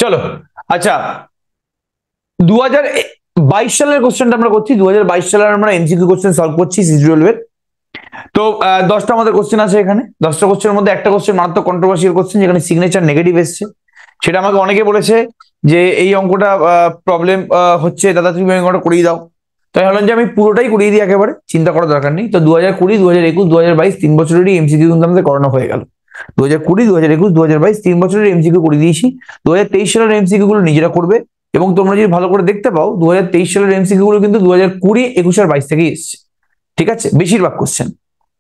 চলো আচ্ছা 2022 সালের কোশ্চেনটা আমরা করছি। 2022 সালের আমরা এমসিকিউ কোশ্চেন সলভ করছি সিজি12 এর। তো 10টা আমাদের কোশ্চেন আছে এখানে। 10টা কোশ্চেনের মধ্যে একটা কোশ্চেন মারাত্মক কন্ট্রোভার্সিয়াল কোশ্চেন, যেখানে সিগনেচার নেগেটিভ এসছে। সেটা আমাকে অনেকে বলেছে যে এই অঙ্কটা প্রবলেম হচ্ছে, দাদা তুমি অঙ্কটা করিয়ে দাও। তাই ভাবলাম যে আমি পুরোটাই করিয়ে দিই, একেবারে চিন্তা করার দরকার নেই। তো 2020, 2021, 2022 3 বছরেরই এমসিকিউ কিন্তু আমাদের করানো হয়ে গেল। 2020, 2021, 2022 3 বছরের এমসিকিউ করে দিয়েছি। 2023 সালের এমসিকিউ গুলো নিজেরা করবে, এবং তোমরা যদি ভালো করে দেখতে পাও 2023 সালের এমসিকিউ গুলো কিন্তু 2020, 21 আর 22 থেকেই এসছে। ঠিক আছে, বেশিরভাগ কোশ্চেন।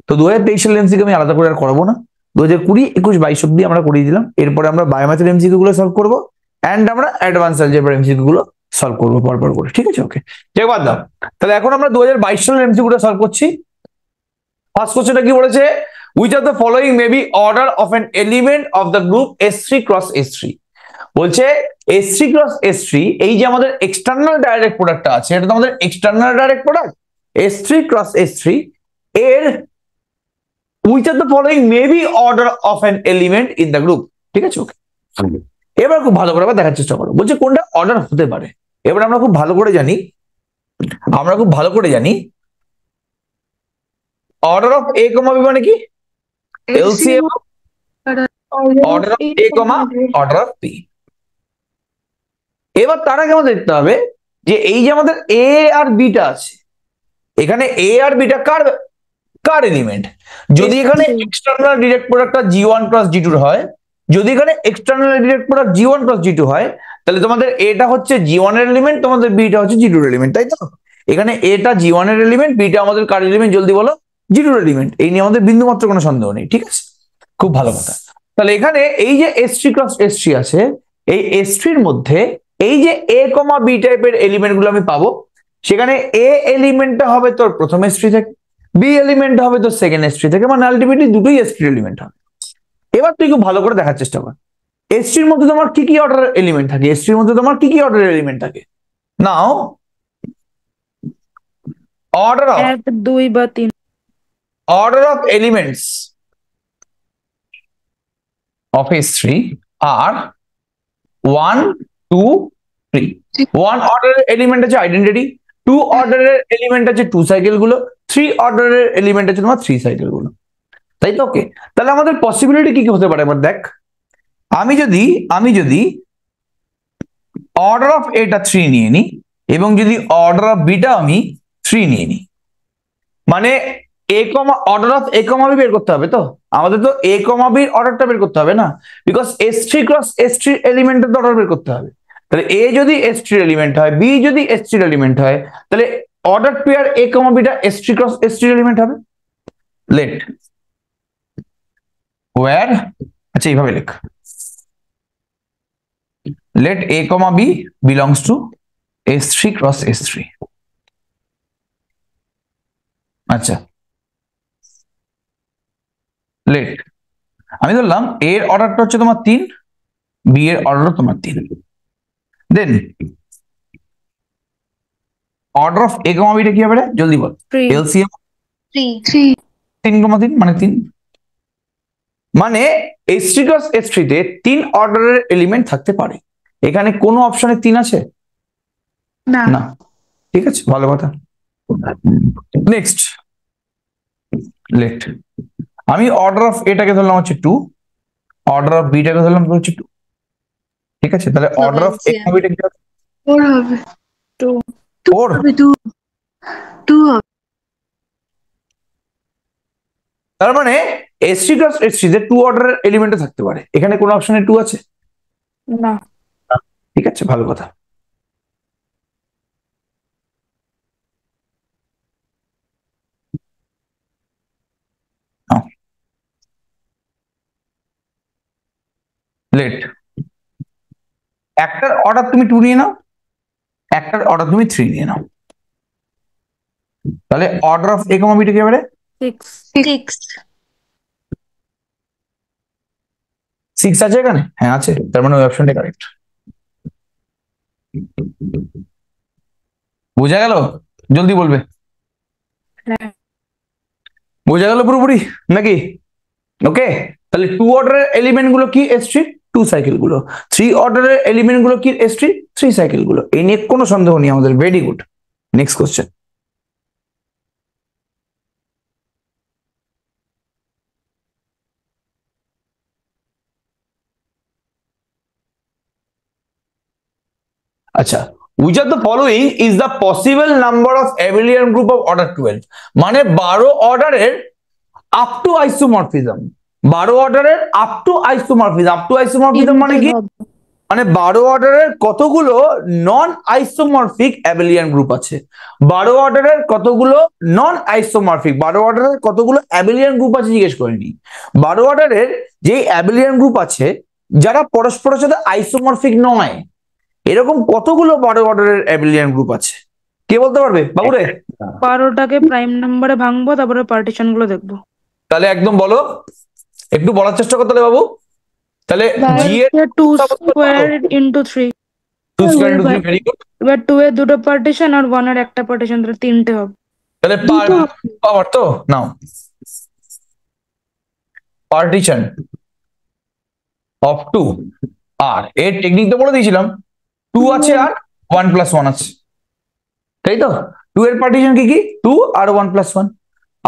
তো 2023 সালের এমসিকিউ আমি আলাদা করে আর করাবো না। 2020, 21, 22 অব্দি আমরা করিয়ে দিলাম। এরপরে আমরা বায়োম্যাথের এমসিকিউ গুলো সলভ করবো, এন্ড আমরা অ্যাডভান্স অ্যালজেব্রার এমসিকিউ গুলো সলভ করবো পরপর করে। ঠিক আছে, ওকে, যাই বাদ দাও। তাহলে এখন আমরা 2022 সালের এমসিকিউ গুলো সলভ করছি। ফার্স্ট কোশ্চেনটা কি বলেছে? which of the following may be order of an element of the group S3 cross S3? বলছে S3 cross S3, এই যে আমাদের এক্সটার্নাল ডাইরেক্ট প্রোডাক্টটা আছে, এটা তো আমাদের external direct product. S3 cross S3 এর which of the following may be order of an element in the group? ঠিক আছে, ওকে। এবার খুব ভালো করে দেখার চেষ্টা করো, বলছে কোনটা অর্ডার হতে পারে। এবার আমরা খুব ভালো করে জানি অর্ডার অফ A, B মানে কি? LCM order of A, order of B। এবার তার আগে আমাদের দেখতে হবে যে এই যে আমাদের A আর B টা আছে, এখানে A আর B টা কার এলিমেন্ট? যদি এখানে এক্সটার্নাল ডিরেক্ট প্রোডাক্টটা G1 প্লাস G2 হয়, যদি এখানে external direct product G1 plus G2 হয়, তাহলে তোমাদের A টা হচ্ছে G1 এর এলিমেন্ট, তোমাদের B টা হচ্ছে G2 এর এলিমেন্ট, তাই তো? এখানে A টা G1 এর এলিমেন্ট, B টা আমাদের কার এলিমেন্ট জলদি বলো? G2 এর এলিমেন্ট। এই নিয়ে আমাদের বিন্দুমাত্র কোনো সন্দেহ নেই, ঠিক আছে, খুব ভালো কথা। তাহলে এখানে এই যে S3 ক্রস S3 আছে, এই S3 এর মধ্যে এই যে A, B টাইপের এলিমেন্ট গুলো আমি পাবো, সেখানে A এলিমেন্টটা হবে তোর প্রথম S3 থেকে, B এলিমেন্ট হবে তোর সেকেন্ড S3 থেকে, মানে আলটিমেটলি দুটোই S3 এলিমেন্ট হবে। এবার তুই খুব ভালো করে দেখার চেষ্টা কর S3 এর মধ্যে তোমার কি কি অর্ডার এলিমেন্ট থাকে, S3 এর মধ্যে তোমার কি কি অর্ডার এলিমেন্ট থাকে। নাও অর্ডার অফ 1, 2 বা 3 order of elements of S3 are 1, 2, 3. 1 অর্ডারের এলিমেন্ট আছে আইডেন্টিটি, 2 অর্ডারের এলিমেন্ট আছে 2 সাইকেল গুলো, 3 অর্ডারের এলিমেন্ট আছে তোমার 3 সাইকেল গুলো, তাই তো? ওকে, তাহলে আমাদের পসিবিলিটি কি কি হতে পারে এবার দেখ। আমি যদি অর্ডার অফ এটা 3 নিয়ে নিই, এবং যদি অর্ডার অফ বিটা আমি 3 নিয়ে নিই, মানে অর্ডার অফ A, B বের করতে হবে। তো আমাদের তো A, B অর্ডারটা বের করতে হবে না, বিকজ S3 ক্রস S3 এলিমেন্টের অর্ডার বের করতে হবে। তাহলে A যদি S3 এলিমেন্ট হয়, B যদি S3 এলিমেন্ট হয়, তাহলে অর্ডার পেয়ার A, B টা S3 ক্রস S3 এলিমেন্ট হবে। লেট ওয়্যার, আচ্ছা এইভাবে লেখ, let A, B belongs to S3 cross S3। আচ্ছা, লেট আমি ধরলাম A এর অর্ডারটা হচ্ছে তোমার 3, B এর অর্ডার তোমার 3, দেন অর্ডার অফ A, B টা কি হবে রে, জলদি বল। 3 এলসিএম 3 3, মানে 3, মানে S3 ক্রস S3 তে 3 অর্ডারের এলিমেন্ট থাকতে পারে। এখানে কোনো অপশনে 3 আছে না না, ঠিক আছে, ভালো কথা। নেক্সট লেট আমি অর্ডার অফ এটাকে ধরলাম হচ্ছে 2, অর্ডার অফ বি টাকে ধরলাম হচ্ছে 2, ঠিক আছে। তাহলে অর্ডার অফ A, B টা কি হবে? 4 হবে 2 4 হবে 2 হবে। তার মানে S3 ক্রস S3 তে 2 অর্ডারের এলিমেন্ট থাকতে পারে। এখানে কোন অপশনে 2 আছে না, ঠিক আছে, ভালো কথা। লেট একটার অর্ডার তুমি 2 নিয়ে নাও, একটার অর্ডার তুমি 3 নিয়ে নাও, তাহলে অর্ডার অফ A, B টা কি হবে? 6 আছে এখানে, হ্যাঁ আছে, তার মানে ওই অপশনটা কারেক্ট। বোঝা গেল? জলদি বলবে। হ্যাঁ বোঝা গেল পুরোপুরি নাকি? ওকে, তাহলে 2 অর্ডারের এলিমেন্ট গুলো কি S3? টু সাইকেল গুলো, থ্রি অর্ডারের এলিমেন্ট গুলো কি S3 থ্রি সাইকেল গুলো। এই নিয়ে কোনো সন্দেহ নেই আমাদের। Very good. Next question. আচ্ছা, which of the following is the possible number of abelian group of order 12? মানে 12 অর্ডারের আপ টু আইসোমরফিজম, 12 অর্ডারের up to isomorphism. Up to isomorphism মানে কি? মানে 12 অর্ডারের কতগুলো নন আইসোমরফিক অ্যাবেলিয়ান গ্রুপ আছে, 12 অর্ডারের কতগুলো নন আইসোমরফিক, 12 অর্ডারের কতগুলো অ্যাবেলিয়ান গ্রুপ আছে জিজ্ঞেস করেনি। 12 অর্ডারের যে অ্যাবেলিয়ান গ্রুপ আছে যারা পরস্পরের সাথে আইসোমরফিক নয়, এরকম কতগুলো 12 অর্ডারের অ্যাবেলিয়ান গ্রুপ আছে? কে বলতে পারবে বাবুরে? 12টাকে প্রাইম নাম্বারে ভাঙবো, তারপরে পার্টিশন গুলো দেখবো। তাহলে একদম বলো, একটু বলার চেষ্টা করতে হবে বাবু। তাহলে জি এর 2 square into 3। 2 square into 3, very good. এবার 2 এর দুটো পার্টিশন আর 1 এর একটা পার্টিশন, তাহলে 3টে হবে। তাহলে পাওয়ার তো নাও পার্টিশন অফ 2 আর এর টেকনিক তো বলে দিয়েছিলাম, 2 আছে আর 1 প্লাস 1 আছে, তাই তো? 2 এর পার্টিশন কি কি? 2 আর 1 প্লাস 1।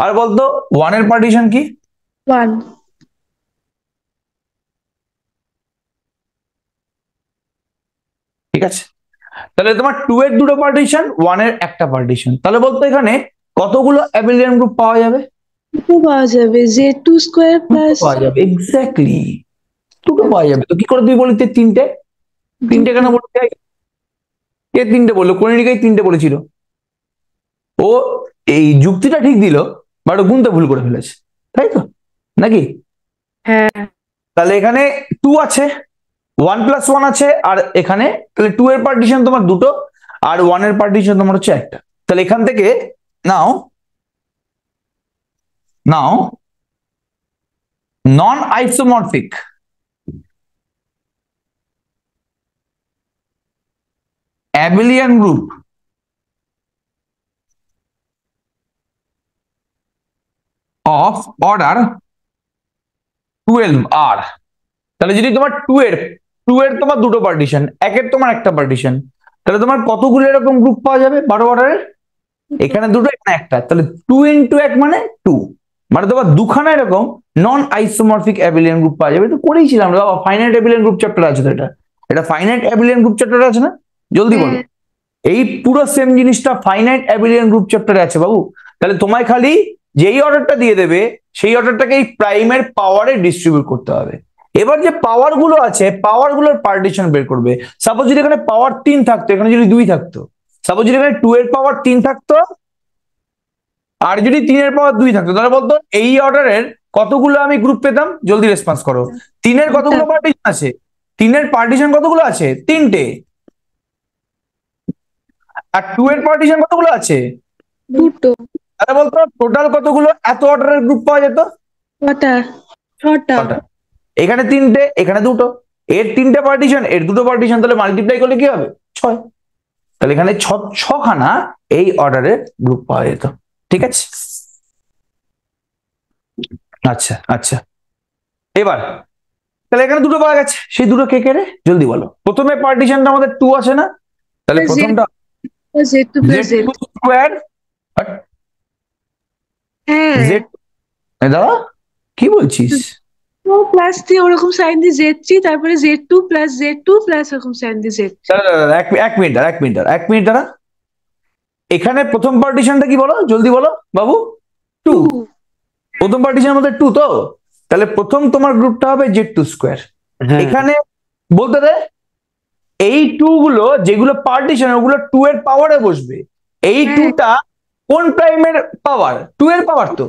আর বলতো 1 এর পার্টিশন কি? 1। ঠিক আছে, তাহলে তোমার 2 এর দুটো পার্টিশন, 1 এর একটা পার্টিশন। তাহলে বলতো এখানে কতগুলো অ্যাবেলিয়ান গ্রুপ পাওয়া যাবে? দুটো পাওয়া যাবে, z2 স্কোয়ার প্লাস পাওয়া যাবে, এক্স্যাক্টলি দুটো পাওয়া যাবে। তো কি করে তুই বলিতে তিনটে? তিনটে কেন বলতে? কে তিনটে বললো? কনিনিকাই তিনটে বলেছিল। ও এই যুক্তিটা ঠিক দিল, বাট ও গুনতে ভুল করে ফেলেছে, তাই তো নাকি? হ্যাঁ। তাহলে এখানে 2 আছে, 1 প্লাস 1 আছে, আর এখানে তাহলে 2 এর পার্টিশন তোমার দুটো আর 1 এর পার্টিশন তোমার হচ্ছে একটা। তাহলে এখান থেকে নাও নাও non isomorphic abelian group of order 12 আর। তাহলে যদি তোমার 2 এর তোমার দুটো পার্টিশন, একের তোমার একটা পার্টিশন, তাহলে তোমার কতগুলো এরকম গ্রুপ পাওয়া যাবে 12 অর্ডারের? এখানে দুটো, এখানে একটা, তাহলে 2 ইন্টু 1 মানে 2, মানে তোমার দুখানা এরকম নন আইসোমরফিক অ্যাবেলিয়ান গ্রুপ পাওয়া যাবে। তো করেইছিলাম রে বাবা, ফাইনাইট অ্যাবেলিয়ান গ্রুপ চ্যাপ্টার আছে তো, এটা ফাইনাইট অ্যাবেলিয়ান গ্রুপ চ্যাপ্টার আছে না? জলদি বলো। এই পুরো সেম জিনিসটা ফাইনাইট অ্যাবেলিয়ান গ্রুপ চ্যাপ্টারে আছে বাবু। তাহলে তোমায় খালি যেই অর্ডারটা দিয়ে দেবে সেই অর্ডারটাকে এই প্রাইমের পাওয়ারে ডিস্ট্রিবিউট করতে হবে। এবার যে পাওয়ার গুলো আছে, পাওয়ার গুলোর পার্টিশন বের করবে। সাপোজ যদি এখানে পাওয়ার 3 থাকতো, এখানে যদি 2 থাকতো, সাপোজ যদি এখানে 2 এর পাওয়ার 3 থাকতো আর যদি 3 এর পাওয়ার 2 থাকতো, তাহলে বলতো এই অর্ডারের কতগুলো আমি গ্রুপ পেতাম? জলদি রেসপন্স করো। 3 এর কতগুলো পার্টিশন আছে? 3 এর পার্টিশন কতগুলো আছে? 3টে। আর 2 এর পার্টিশন কতগুলো আছে? দুটো। তাহলে বলতো টোটাল কতগুলো এত অর্ডারের গ্রুপ পাওয়া যেত? 6টা। এখানে 3টে, এখানে দুটো, এর 3টে পার্টিশন, এর দুটো পার্টিশন, তাহলে মাল্টিপ্লাই করলে কি হবে? 6। তাহলে এখানে 6খানা এই অর্ডারের গ্রুপ পাওয়া যেত। ঠিক আছে, আচ্ছা আচ্ছা। এবার তাহলে এখানে দুটো পাওয়া গেছে, সেই দুটো কে কে রে? জলদি বলো। প্রথমে পার্টিশনটা আমাদের 2 আছে না? তাহলে প্রথমটা z2 প্লাস z। স্কয়ার হ্যাঁ, z। দাদা কি বলছিস? ও প্লাস দিয়ে ওরকম সাইন দিয়ে z3, তারপরে z2 প্লাস z2 প্লাস এরকম সাইন দিয়ে z3। এক মিনিট দাঁড়া। এখানে প্রথম পার্টিশনটা কি বলো? জলদি বলো বাবু। 2। প্রথম পার্টিশনের মধ্যে 2 তো, তাহলে প্রথম তোমার গ্রুপটা হবে z2 স্কয়ার। এখানে বলতে দে এই 2 গুলো যেগুলো পার্টিশন, ওগুলো 2 এর পাওয়ারে বসবে। এই 2টা কোন প্রাইমের পাওয়ার? 2 এর পাওয়ার তো।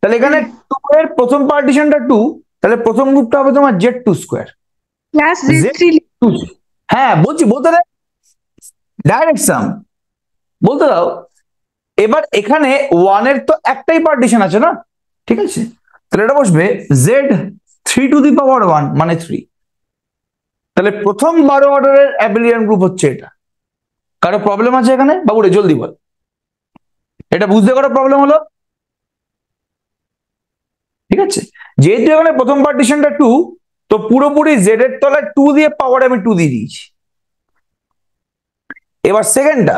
তাহলে এখানে 2 এর প্রথম পার্টিশনটা 2, তাহলে প্রথম গ্রুপটা হবে তোমার z2 স্কয়ার প্লাস z3। হ্যাঁ বলছি, বলতে দে, ডাইরেক্ট সাম বলতে দাও। এবার এখানে 1 এর তো একটাই পার্টিশন আছে না? ঠিক আছে, তাহলে এটা বসবে z3 টু দি পাওয়ার 1 মানে 3। তাহলে প্রথম 12 অর্ডারের অ্যাবেলিয়ান গ্রুপ হচ্ছে এটা। কারো প্রবলেম আছে এখানে বাবুরে? জলদি বল। এটা বুঝতে কারো প্রবলেম হলো? ঠিক আছে, যেহেতু এখানে প্রথম পার্টিশনটা 2, তো পুরোপুরি জেড এর তলায় 2 দিয়ে পাওয়ার আমি 2 দিয়ে দিয়েছি। এবার সেকেন্ডটা,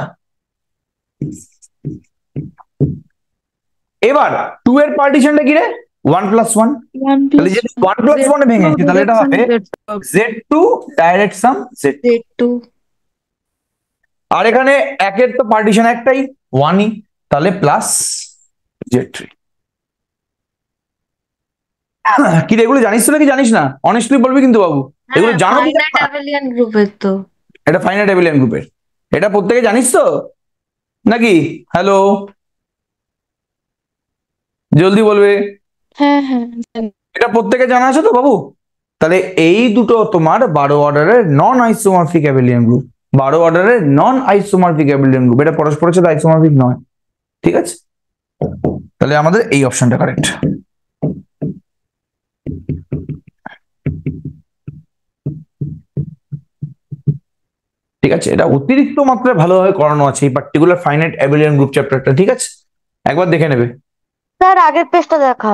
এবার 2 এর পার্টিশনটা কি রে? 1+1। তাহলে যদি 1+1 ভেঙেছি তাহলে এটা হবে Z2 ডাইরেক্ট সাম Z2। আর এখানে একের তো পার্টিশন একটাই 1ই, তাহলে প্লাস Z3। কি রে, এগুলো জানিস তো নাকি জানিস না? অনেস্টলি বলবি কিন্তু বাবু, এগুলো জানো কি? ফাইনাইট অ্যাবেলিয়ান গ্রুপের তো। এটা ফাইনাইট অ্যাবেলিয়ান গ্রুপের, এটা প্রত্যেকে জানিস তো নাকি? হ্যালো, জলদি বলবে। হ্যাঁ হ্যাঁ জানি। এটা প্রত্যেকে জানা আছে তো বাবু? তাহলে এই দুটো তোমার 12 অর্ডারের নন আইসোমরফিক অ্যাবেলিয়ান গ্রুপ, 12 অর্ডারের নন আইসোমরফিক অ্যাবেলিয়ান গ্রুপ, এটা পরস্পরের সাথে আইসোমরফিক নয়। ঠিক আছে, তাহলে আমাদের এই অপশনটা কারেক্ট। ঠিক আছে, এটা অতিরিক্ত মাত্রায় ভালোভাবে করানো আছে এই পার্টিকুলার ফাইনাইট অ্যাবেলিয়ান গ্রুপ চ্যাপ্টারটা। ঠিক আছে, একবার দেখে নেবে। স্যার আগের পেজটা দেখা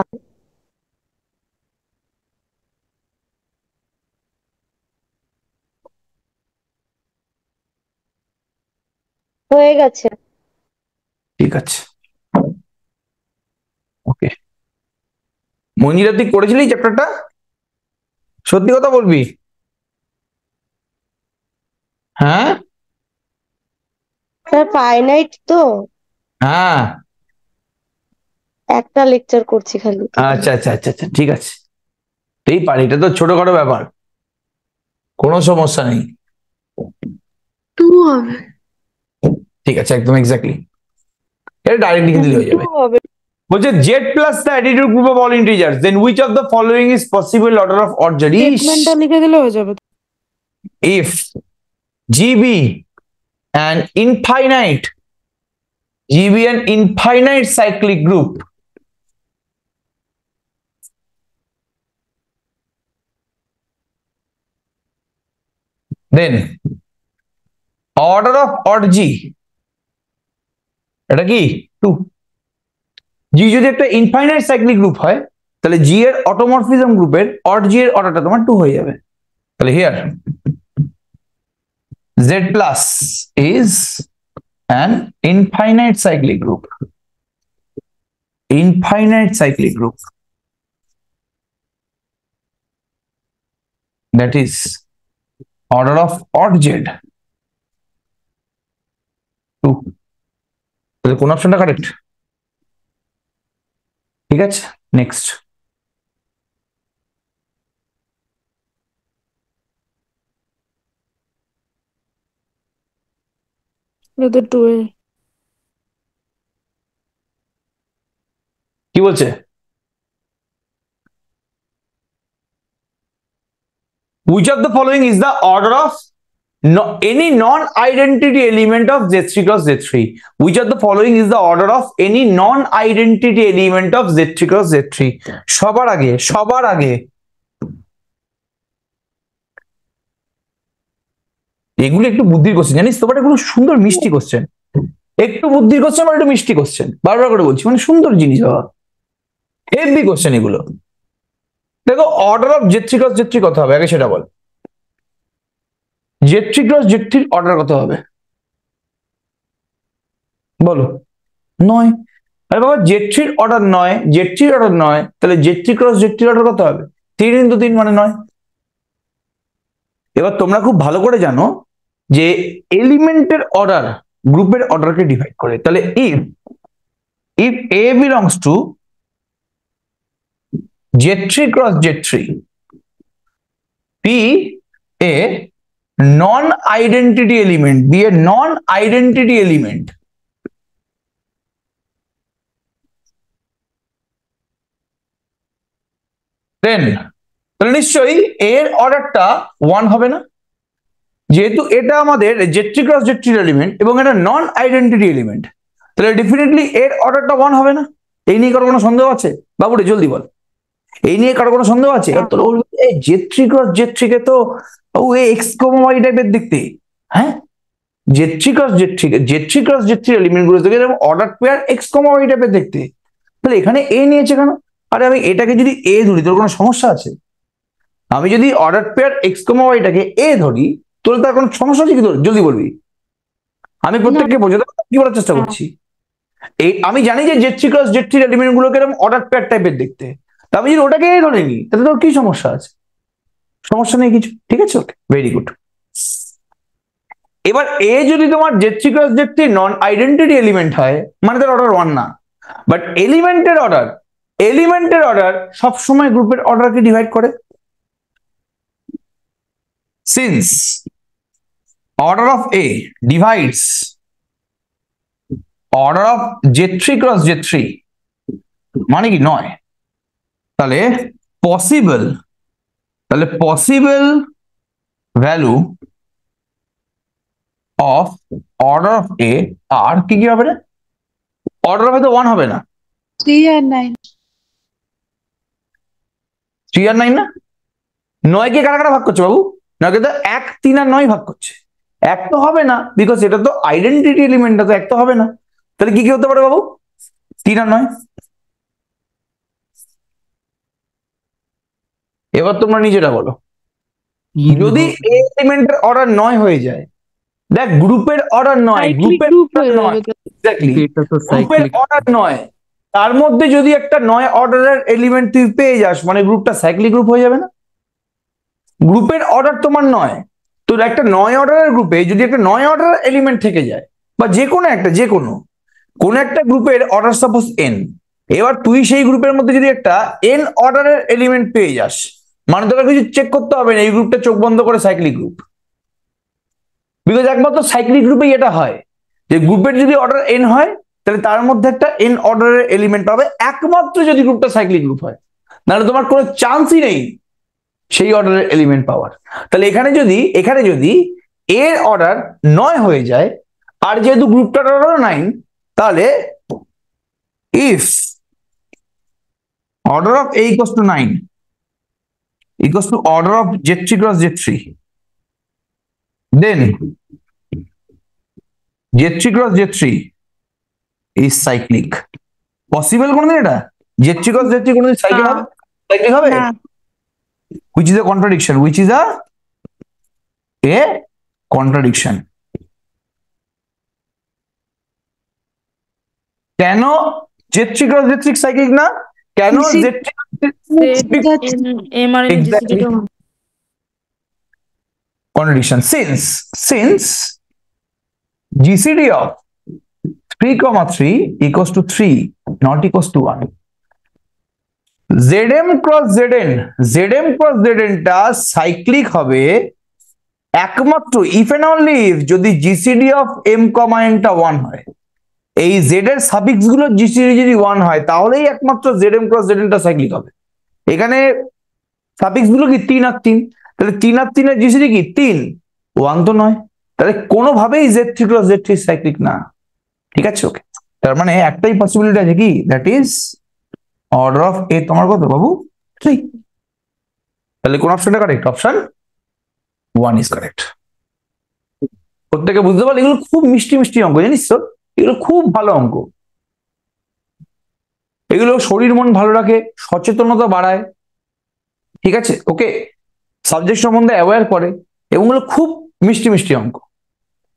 হয়ে গেছে। ঠিক আছে, ওকে। মঞ্জিরা, তুই করেছিলি চ্যাপ্টারটা? সত্যি কথা বলবি? হ্যাঁ স্যার ফাইনাইট তো হ্যাঁ, একটা লেকচার করছি খালি। আচ্ছা আচ্ছা আচ্ছা আচ্ছা, ঠিক আছে। এই পারি, এটা তো ছোটখাটো ব্যাপার, কোনো সমস্যা নেই। 2 হবে। ঠিক আছে, একদম এক্স্যাক্টলি, এটা ডাইরেক্ট লিখে দিলে হয়ে যাবে। হবে। বলছে Z plus the additive group of all integers, then which of the following is possible order of odd Z? স্টেটমেন্টটা লিখে দিলে হয়ে যাবে। if GB an infinite cyclic group, then order of odd G এটা কি 2। G যদি একটা infinite cyclic group হয় তাহলে G এর অটোমরফিজম গ্রুপের অড G এর অর্ডারটা তোমার 2 হয়ে যাবে। তাহলে here Z plus is an infinite cyclic group. Infinite cyclic group. That is order of odd Z 2. তাহলে কোন অপশনটা কারেক্ট? ঠিক আছে, নেক্সট। এটা 2 এ। কি বলছে? Which of the following is the order of any non-identity element of Z3 cross Z3? Which of the following is the order of any non-identity element of Z3 cross Z3? সবার আগে এগুলো একটু বুদ্ধির question, জানিস তো, but এগুলো সুন্দর মিষ্টি কোশ্চেন। একটু বুদ্ধির কোশ্চেন আর একটু মিষ্টি কোশ্চেন, বারবার করে বলছি, মানে সুন্দর জিনিস বাবা, হেভি কোশ্চেন এগুলো। দেখো, order of Z3 cross Z3 কত হবে আগে সেটা বল। Z3 ক্রস Z3 অর্ডার কত হবে বলো? 9। আরে বাবা, Z3 অর্ডার 9, Z3 অর্ডার 9, তাহলে Z3 ক্রস Z3 অর্ডার কত হবে? 3 into 3 মানে 9। এবার তোমরা খুব ভালো করে জানো যে এলিমেন্টের অর্ডার গ্রুপের অর্ডারকে ডিভাইড করে। তাহলে if A belongs to Z3 cross Z3, P a non-identity element, be a non-identity element, then তাহলে নিশ্চয়ই এর অর্ডারটা 1 হবে না, যেহেতু এটা আমাদের Z3 ক্রস Z3 এলিমেন্ট এবং এটা নন আইডেন্টিটি এলিমেন্ট, তাহলে ডেফিনেটলি এর অর্ডারটা 1 হবে না। এই নিয়ে কারো কোনো সন্দেহ আছে? বাবুরে জলদি বল, এই নিয়ে কারো কোনো সন্দেহ আছে? তোর এই Z3 ক্রস Z3 কে তো ও এক্স y টাইপের দেখতে, হ্যাঁ, Z3 ক্রস Z3 এলিমেন্ট গুলো থেকে অর্ডার পেয়ার এক্স y টাইপের দেখতে, তাহলে এখানে এ নিয়েছে কেন? আরে আমি এটাকে যদি এ ধরি, তোর কোনো সমস্যা আছে? আমি যদি অর্ডার পেয়ার এক্স কমা ওয়াইটাকে এ ধরি, তাহলে তার কোনো সমস্যা আছে কি? তোর জলদি বলবি, আমি প্রত্যেককে বোঝাতে কি বলার চেষ্টা করছি। এই আমি জানি যে Z three cross Z three element গুলোকে এরকম অর্ডার পেয়ার টাইপের দেখতে, তা আমি যদি ওটাকে এ ধরে নিই, তাহলে তোর কি সমস্যা আছে? সমস্যা নেই কিছু, ঠিক আছে, ওকে, ভেরি গুড। এবার এ যদি তোমার Z three cross Z three non identity element হয়, মানে তার অর্ডার 1 না, বাট এলিমেন্টের অর্ডার সবসময় গ্রুপের অর্ডারকে ডিভাইড করে। Since order of A divides order of Z three cross Z three, মানে কি নয়, তাহলে possible value of order of A আর কি কি হবে না? অর্ডার হয়তো 1 হবে না, 3 আর 9। 3 আর 9 না, 9 কে কারা কারা ভাগ করছে বাবু? 9 কে তো 1, 3 আর 9 ভাগ করছে। 1 তো হবে না, বিকজ এটা তো আইডেন্টিটি এলিমেন্টটা, তো 1 তো হবে না। তাহলে কি কি হতে পারে বাবু? 3 আর 9। এবার তোমরা নিজেরা বলো, যদি এলিমেন্টের অর্ডার 9 হয়ে যায়, দেখ গ্রুপের অর্ডার 9, গ্রুপের গ্রুপ অর্ডার হয়ে 9, যাবে তো। এক্স্যাক্টলি এটা তো গ্রুপের সাইক্লিক। অর্ডার 9, তার মধ্যে যদি একটা 9 অর্ডারের এলিমেন্ট তুই পেয়ে যাস, মানে গ্রুপটা সাইক্লিক গ্রুপ হয়ে যাবে না? গ্রুপের অর্ডার তোমার 9, তো একটা 9 অর্ডারের গ্রুপে যদি একটা 9 অর্ডারের এলিমেন্ট থেকে যায়, বা যে কোনো একটা গ্রুপের অর্ডার সাপোজ n, এবার তুই সেই গ্রুপের মধ্যে যদি একটা n অর্ডারের এলিমেন্ট পেয়ে যাস, মানে তোকে কিছু চেক করতে হবে না এই গ্রুপটা চোখ বন্ধ করে সাইক্লিক গ্রুপ, বিকজ একমাত্র সাইক্লিক গ্রুপেই এটা হয় যে গ্রুপের যদি অর্ডার n হয়, তাহলে তার মধ্যে একটা n অর্ডারের এলিমেন্ট পাবে, একমাত্র যদি গ্রুপটা সাইক্লিক গ্রুপ হয়, নাহলে তোমার কোনো চান্সই নেই সেই অর্ডারের এলিমেন্ট পাওয়ার। তাহলে এখানে যদি এর অর্ডার 9 হয়ে যায়, আর যেহেতু গ্রুপটার অর্ডার 9, তাহলে if order of a equals to 9 equals to order of Z3 cross Z3, then Z3 cross Z3 is cyclic. Possible কোনদিন এটা? Z3 cross Z3 কোনদিন সাইক্লিক হবে? সাইক্লিক হবে? না। Which is a contradiction. Which is a contradiction. কেন Z3 cross Z3 cyclic না? কেন Z3 M R N Exactly. contradiction? Since GCD of 3, 3 equals to 3, not equals to 1. Zm cross Zn টা cyclic হবে একমাত্র if and only if যদি GCD of m, n টা 1 হয়। এই z এর সাফিক্স গুলো GCD যদি 1 হয়, তাহলেই একমাত্র Zm cross Zn টা সাইক্লিক হবে। এখানে সাফিক্স গুলো কি 3 আর 3, তাহলে 3 আর 3 এর GCD কি 3, 1 তো নয়, তাহলে কোনোভাবেই Z3 cross Z3 সাইক্লিক না, ঠিক আছে, ওকে। তার মানে একটাই পসিবিলিটি আছে কি, দ্যাট ইজ অর্ডার অফ এ তোমার কত বাবু? 3। তাহলে কোন অপশনটা কারেক্ট? Option 1 is correct. প্রত্যেকে বুঝতে পারলে এগুলো খুব মিষ্টি মিষ্টি অঙ্ক, জানিস তো, এগুলো খুব ভালো অঙ্ক, এগুলো শরীর মন ভালো রাখে, সচেতনতা বাড়ায়, ঠিক আছে, ওকে, সাবজেক্ট সম্বন্ধে অ্যাওয়্যার করে, এবং এগুলো খুব মিষ্টি মিষ্টি অঙ্ক।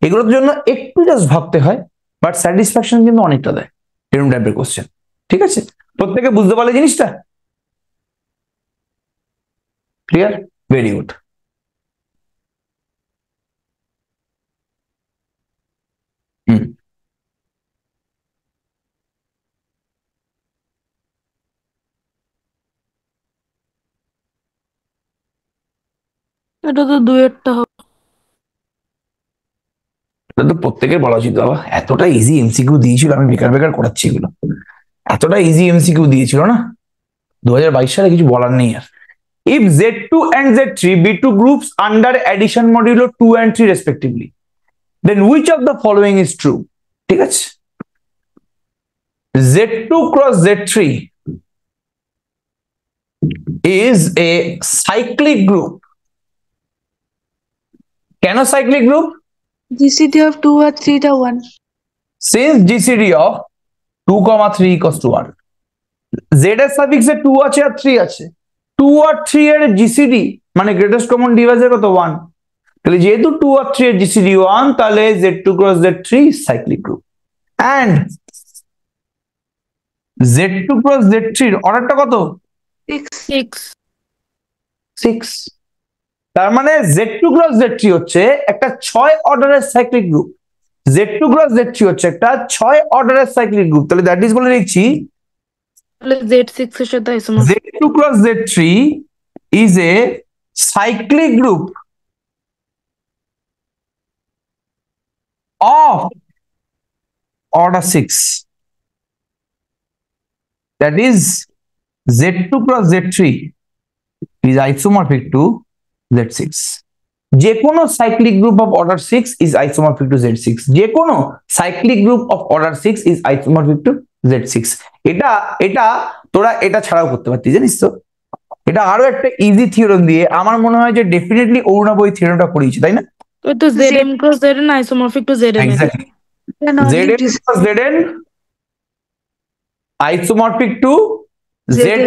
এগুলোর জন্য একটু জাস্ট ভাবতে হয়, বাট স্যাটিসফ্যাকশন কিন্তু অনেকটা দেয় এরকম টাইপের কোশ্চেন, ঠিক আছে। প্রত্যেকে বুঝতে পারলে জিনিসটা ক্লিয়ার? Very good. এটা তো দুয়েরটা হবে। এটা তো প্রত্যেকের বলা উচিত বাবা, এতটা ইজি এমসিকিউ দিয়েছিল, আমি বেকার বেকার করাচ্ছি এগুলো, এতটা ইজি এমসিকিউ দিয়েছিল না 2022 সালে, কিছু বলার নেই আর। If Z2 and Z3 be two groups under addition modulo 2 and 3 respectively, then which of the following is true? ঠিক আছে, Z2 cross Z3 is a cyclic group. কেন cyclic group? GCD of 2 আর 3 টা 1। Since GCD of 2, 3 equals to 1, Z এর সাফিক্সে 2 আছে আর 3 আছে, 2 আর 3 এর GCD মানে greatest common Deviser কত 1, তাহলে যেহেতু 2 আর 3 এর জিসিডি 1, তাহলে Z2 cross Z3 cyclic group. And Z2 cross Z3 এর অর্ডারটা কত? 6 6। তার মানে Z2 ক্রস Z3 হচ্ছে একটা 6 অর্ডারের cyclic group. Z2 cross Z3 হচ্ছে একটা 6 অর্ডারের সাইক্লিক গ্রুপ। তাহলে দ্যাট ইজ বলে লিখছি তাহলে Z6 এর সাথে আইসোমার্ফিক। Z2 cross Z3 is a cyclic group of order 6. That is Z2 cross Z3 is isomorphic to Z6. যে কোনো cyclic group of order 6 is isomorphic to Z6. যে কোনো cyclic group of order 6 is isomorphic to Z6. এটা তোরা এটা ছাড়াও করতে পারতি, জানিস তো? এটা আরো একটা ইজি থিওরেম দিয়ে আমার মনে হয় যে ডেফিনেটলি অরুণাভ ওই থিওরেমটা করিয়েছে, তাই না? তো Zm cross Zn isomorphic to Zm। Exactly. Then only Zn this- plus Zn isomorphic to Zm.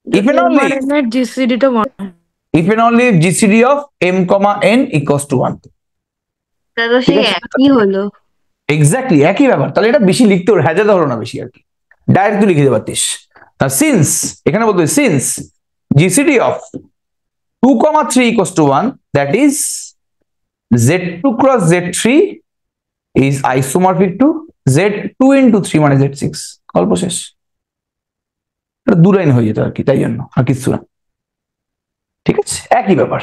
If and only এর জিসিডি টা 1। if and only if GCD of m, n equals to 1. দাদা ঠিক সেই আছে? একই হলো। এক্স্যাক্টলি একই ব্যাপার। তাহলে এটা বেশি লিখতে হলো, হ্যাজাতে হলো না বেশি আর কি, ডাইরেক্ট তুই লিখে দিতে পারতিস। সিন্স এখানে বলতে since GCD of 2, 3 equals to 1, that is Z2 cross Z3 is isomorphic to Z2 into 3 মানে Z6। গল্প শেষ। এটা দু লাইন হয়ে যেত আর কি, তাই জন্য আর কিছু না। ঠিক আছে, একই ব্যাপার।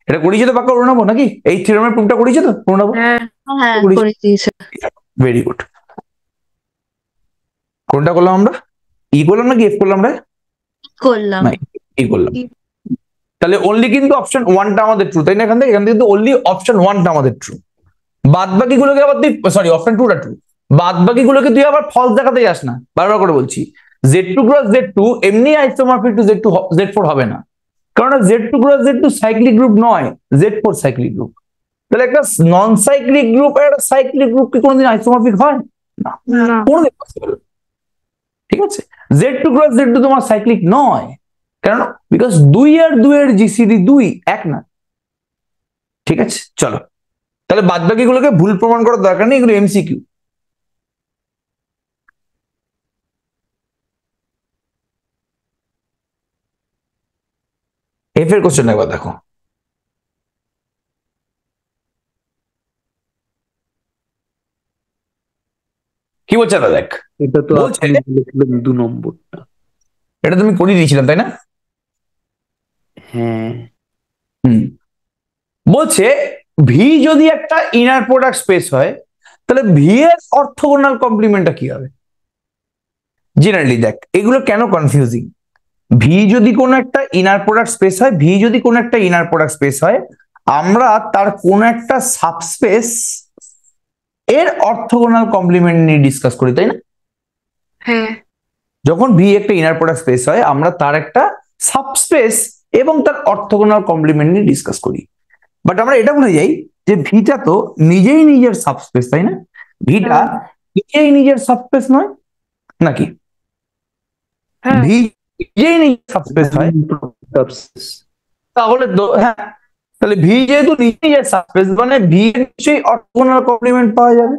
এটা করিয়েছে তো পাক্কা অরুণাভ নাকি? এই থিওরেমের প্রুফটা করিয়েছে তো অরুণাভ? হ্যাঁ হ্যাঁ করেছি। করে দিয়েছে। Very good. কোনটা করলাম আমরা? ই করলাম নাকি এফ করলাম রে? করলাম। না, ই করলাম। তাহলে অনলি কিন্তু অপশন 1টা আমাদের ট্রু, তাই না? এখান থেকে কিন্তু অনলি অপশন 1টা আমাদের ট্রু। বাদ বাকিগুলোকে আবার তুই সরি অপশন 2টা ট্রু, বাদ বাকিগুলোকে তুই আবার ফলস দেখাতে যাস না। বারবার করে বলছি Z2 ক্রস Z2 এমনি আইসোমরফিক টু Z4 হবে না, কারণ Z2 cross Z2 cyclic group নয়, Z4 সাইক্লিক গ্রুপ। তাহলে একটা নন সাইক্লিক গ্রুপ আর একটা সাইক্লিক গ্রুপ কি কোনোদিন আইসোমরফিক হয় না? না কোনোদিন পসিবল। ঠিক আছে, Z2 ক্রস Z2 তোমার সাইক্লিক নয়, কেন? বিকজ 2 আর 2 এর জিসিডি 2 এক না। ঠিক আছে, চলো তাহলে বাদ বাকিগুলোকে ভুল প্রমাণ করার দরকার নেই, এগুলো এমসিকিউ। এফ এর কোশ্চেন একবার দেখো। কি বলছে দাদা? দেখ, এটা তো বলছে- আপনি বলেছিলেন 2 নম্বরটা। এটা তুমি করিয়ে দিয়েছিলাম তাই না? হ্যাঁ, বলছে ভি যদি একটা ইনার প্রোডাক্ট স্পেস হয়, তাহলে ভি এর অর্থগোনাল কমপ্লিমেন্টটা কি হবে? জেনারেলি দেখ এগুলো কেন কনফিউজিং। ভি যদি কোনো একটা ইনার প্রোডাক্ট স্পেস হয়, ভি যদি কোনো একটা ইনার প্রোডাক্ট স্পেস হয়, আমরা তার কোন একটা সাবস্পেস এর অর্থগোনাল কমপ্লিমেন্ট নিয়ে ডিসকাস করি, তাই না? হ্যাঁ যখন ভি একটা ইনার প্রোডাক্ট স্পেস হয়, আমরা তার একটা সাবস্পেস এবং তার অর্থগোনাল কমপ্লিমেন্ট নিয়ে ডিসকাস করি। বাট আমরা এটা ভুলে যাই যে ভিটা তো নিজেই নিজের সাবস্পেস, তাই না? ভিটা নিজেই নিজের সাবস্পেস নয় নাকি? হ্যাঁ ভি নিজেই নিজের সাবস্পেস হয়, তাহলে হ্যাঁ, তাহলে ভি যেহেতু নিজের সাবস্পেস মানে ভি এর নিশ্চয়ই অর্থগোনাল কমপ্লিমেন্ট পাওয়া যাবে।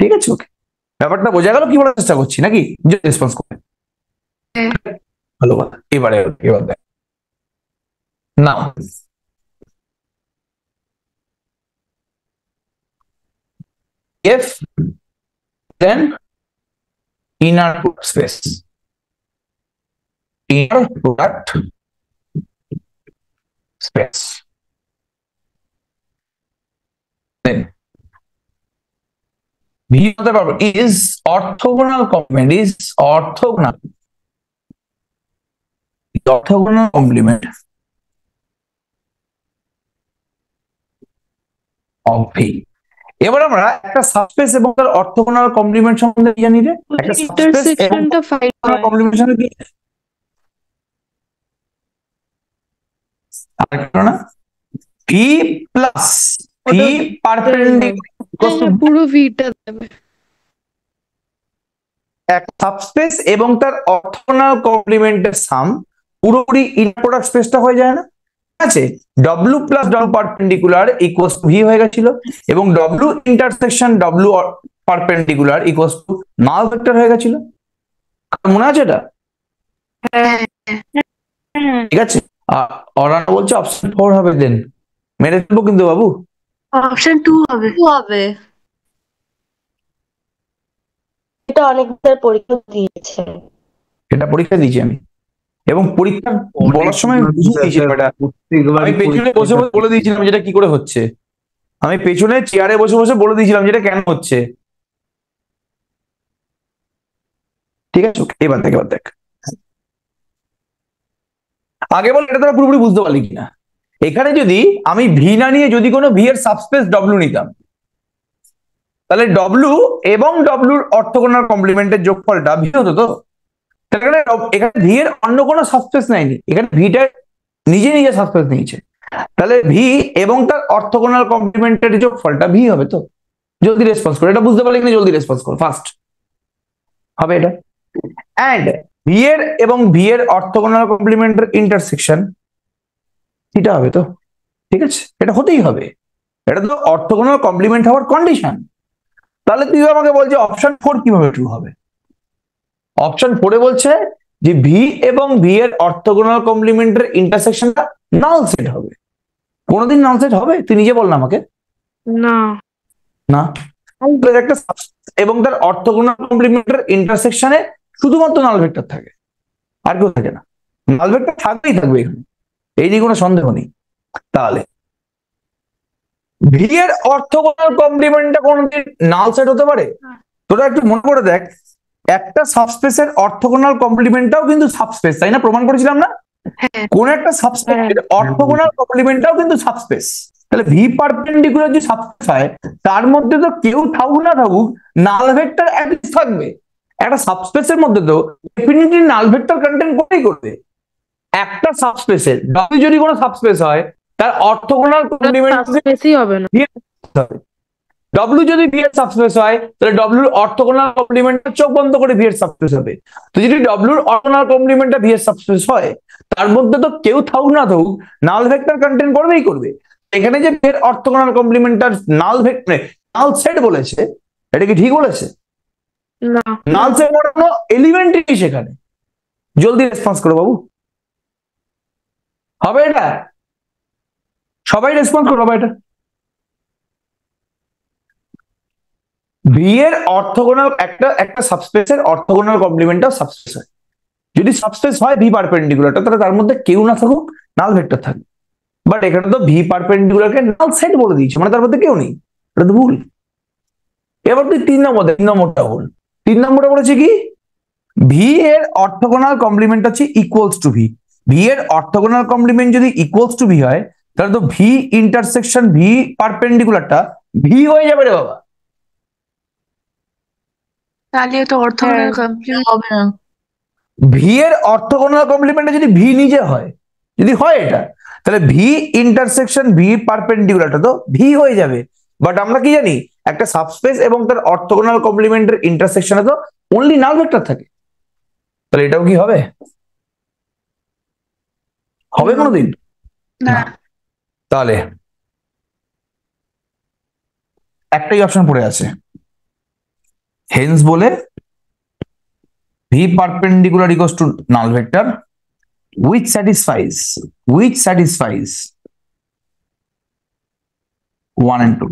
ঠিক আছে, ওকে, ব্যাপারটা বোঝা গেল কি বলার চেষ্টা করছি নাকি? যে রেসপন্স করে হ্যাঁ। ভালো কথা। এবার দেখ না, if then inner product space, inner product space, then V of the problem is orthogonal complement, is orthogonal complement of V. এবার আমরা একটা সাবস্পেস এবং তার অর্থগোনাল কমপ্লিমেন্ট সম্বন্ধে জানি রে। একটা সাবস্পেস এবং ইন্টারসেকশনটা ফাইন্ড হয়। কমপ্লিমেন্ট কি আর কি না? ভি প্লাস ভি পারপেন্ডিকুলার পুরো ভিটা দেবে। এক সাবস্পেস এবং তার অর্থোগোনাল কমপ্লিমেন্টের সাম পুরোপুরি ইনার প্রোডাক্ট স্পেসটা হয়ে যায় না? ঠিক আছে, W plus W perpendicular equals two V হয়ে গেছিল এবং W intersection W perpendicular equals to null vector হয়ে গেছিল। মনে আছে এটা? ঠিক আছে, অরানা বলছে অপশন 4 হবে। দেন মেরে ফেলবো কিন্তু বাবু। অপশন 2 হবে। টু হবে। এটা অনেকবার পরীক্ষা দিয়েছে। এটা পরীক্ষা দিয়েছি আমি, এবং পরীক্ষা বলার সময় বুঝিয়ে দিয়েছিলাম এটা। আমি পেছনে বসে বসে বলে দিয়েছিলাম যেটা কি করে হচ্ছে। আমি পেছনে চেয়ারে বসে বসে বলে দিয়েছিলাম যেটা কেন হচ্ছে। ঠিক আছে, এবার দেখ আগে বল এটা তোরা পুরোপুরি বুঝতে পারলি কিনা। এখানে যদি আমি ভি না নিয়ে যদি কোনো ভি এর সাবস্পেস ডব্লিউ নিতাম, তাহলে ডব্লিউ এবং ডব্লিউর অর্থোগোনাল কমপ্লিমেন্টের যোগফলটা ভি হতো তো। তাহলে এখানে ভি এর অন্য কোনো সাবস্পেস নেয়নি, এখানে ভিটা নিজে নিজে সাবস্পেস নিয়েছে। তাহলে ভি এবং তার অর্থোগোনাল কমপ্লিমেন্টের যোগফলটা ভি হবে তো। জলদি রেসপন্স করো, এটা বুঝতে পারলে কিনা জলদি রেসপন্স করো ফার্স্ট। হবে এটা। অ্যান্ড ভি এর এবং ভি এর অর্থোগোনাল কমপ্লিমেন্টের ইন্টারসেকশন এটা হবে তো। ঠিক আছে, এটা হতেই হবে, এটা তো অর্থোগোনাল কমপ্লিমেন্ট হওয়ার কন্ডিশন। তাহলে তুই আমাকে বলছে অপশন 4 কিভাবে ট্রু হবে? অপশন 4 বলছে যে ভি এবং ভি এর অর্থোগোনাল কমপ্লিমেন্টের ইন্টারসেকশনটা নাল সেট হবে। কোনোদিন নাল সেট হবে? তুই নিজে বল না আমাকে। না। না, একটা এবং তার অর্থোগোনাল কমপ্লিমেন্টের ইন্টারসেকশনে শুধুমাত্র নাল ভেক্টর থাকে, আর কেউ থাকে না। নাল ভেক্টর থাকবেই থাকবে এখানে, এই নিয়ে কোনো সন্দেহ নেই। তাহলে ভি এর অর্থোগোনাল কমপ্লিমেন্টটা কোনোদিন নাল সেট হতে পারে? তোরা একটু মনে করে দেখ, একটা সাবস্পেসের অর্থোগোনাল কমপ্লিমেন্টটাও কিন্তু সাবস্পেস, তাই না? প্রমাণ করেছিলাম না? কোন একটা সাবস্পেসের অর্থোগোনাল কমপ্লিমেন্টটাও কিন্তু সাবস্পেস। তাহলে ভি পারপেন্ডিকুলার যে সাবস্পেস হয় তার মধ্যে তো কেউ থাকুক না থাকুক নাল ভেক্টর অ্যাটলিস্ট থাকবে। একটা সাবস্পেসের মধ্যে তো ডেফিনিটলি নাল ভেক্টর কন্টেন্ট করেই করবে। একটা সাবস্পেসের ডব্লিউ যদি কোনো সাবস্পেস হয় তার অর্থোগোনাল কমপ্লিমেন্ট সাবস্পেসই হবে না। ডব্লিউ যদি ভি এর সাবস্পেস হয় তাহলে ডব্লিউর অর্থোগোনাল কমপ্লিমেন্টটা চোখ বন্ধ করে ভি এর সাবস্পেস হবে। তো যদি ডব্লিউর অর্থোগোনাল কমপ্লিমেন্টটা ভি এর সাবস্পেস হয় তার মধ্যে তো কেউ থাকুক না থাকুক নাল ভেক্টর কন্টেন্ট করবেই করবে। এখানে যে ভি এর অর্থোগোনাল কমপ্লিমেন্টটা নাল ভেক্টর নাল সেট বলেছে, এটা কি ঠিক বলেছে? না। নাল সেট কোনো এলিমেন্টই নেই সেখানে। জলদি রেসপন্স করো বাবু, হবে এটা? সবাই রেসপন্স করো, হবে এটা? ভি এর অর্থোগোনাল একটা একটা সাবস্পেসের অর্থোগোনাল কমপ্লিমেন্টটাও সাবস্পেস হয়। যদি সাবস্পেস হয় ভি পারপেন্ডিকুলারটা, তাহলে তার মধ্যে কেউ না থাকুক নাল ভেক্টর থাকবে। বাট এখানে তো ভি পারপেন্ডিকুলারকে নাল সেট বলে দিয়েছে, মানে তার মধ্যে কেউ নেই, এটা তো ভুল। এবার তুই 3 নম্বরটা ভুল। 3 নম্বরটা বলেছে কি ভি এর অর্থোগোনাল কমপ্লিমেন্ট হচ্ছে ইকুয়ালস টু ভি। ভি এর অর্থোগোনাল কমপ্লিমেন্ট যদি ইকুয়ালস টু ভি হয় তাহলে তো ভি ইন্টারসেকশন ভি পারপেন্ডিকুলারটা ভি হয়ে যাবে রে বাবা। তাহলে তো অর্থোগোনাল কমপ্লিমেন্ট হবে না। ভি এর অর্থোগোনাল কমপ্লিমেন্টটা যদি ভি নিজে হয়, যদি হয় এটা, তাহলে ভি ইন্টারসেকশন ভি পারপেন্ডিকুলারটা তো ভি হয়ে যাবে। বাট আমরা কি জানি একটা সাবস্পেস এবং তার অর্থোগোনাল কমপ্লিমেন্টের ইন্টারসেকশনে তো অনলি নাল ভেক্টর থাকে। তাহলে এটাও কি হবে? হবে কোনোদিন না। তাহলে একটাই অপশন পড়ে আছে, হেন্স বলে V perpendicular equals to null vector which satisfies 1 and 2।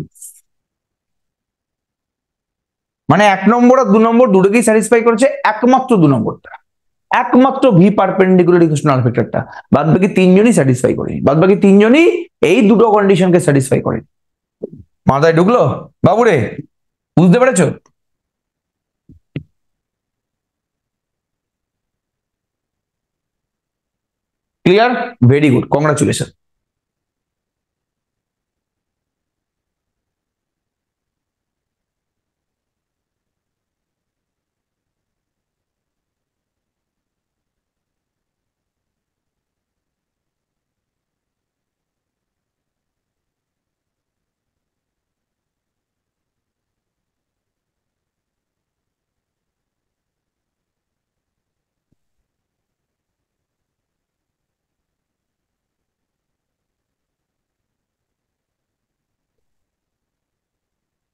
মানে 1 নম্বর আর 2 নম্বর দুটোকেই স্যাটিসফাই করেছে, একমাত্র 2 নম্বরটা, একমাত্র V perpendicular equals to null ভেক্টরটা। বাদ বাকি 3জনই স্যাটিসফাই করে, বাদ বাকি 3জনই এই দুটো কন্ডিশনকে স্যাটিসফাই করে। মাথায় ঢুকলো বাবুরে? বুঝতে পেরেছো? Clear? Very good, congratulation.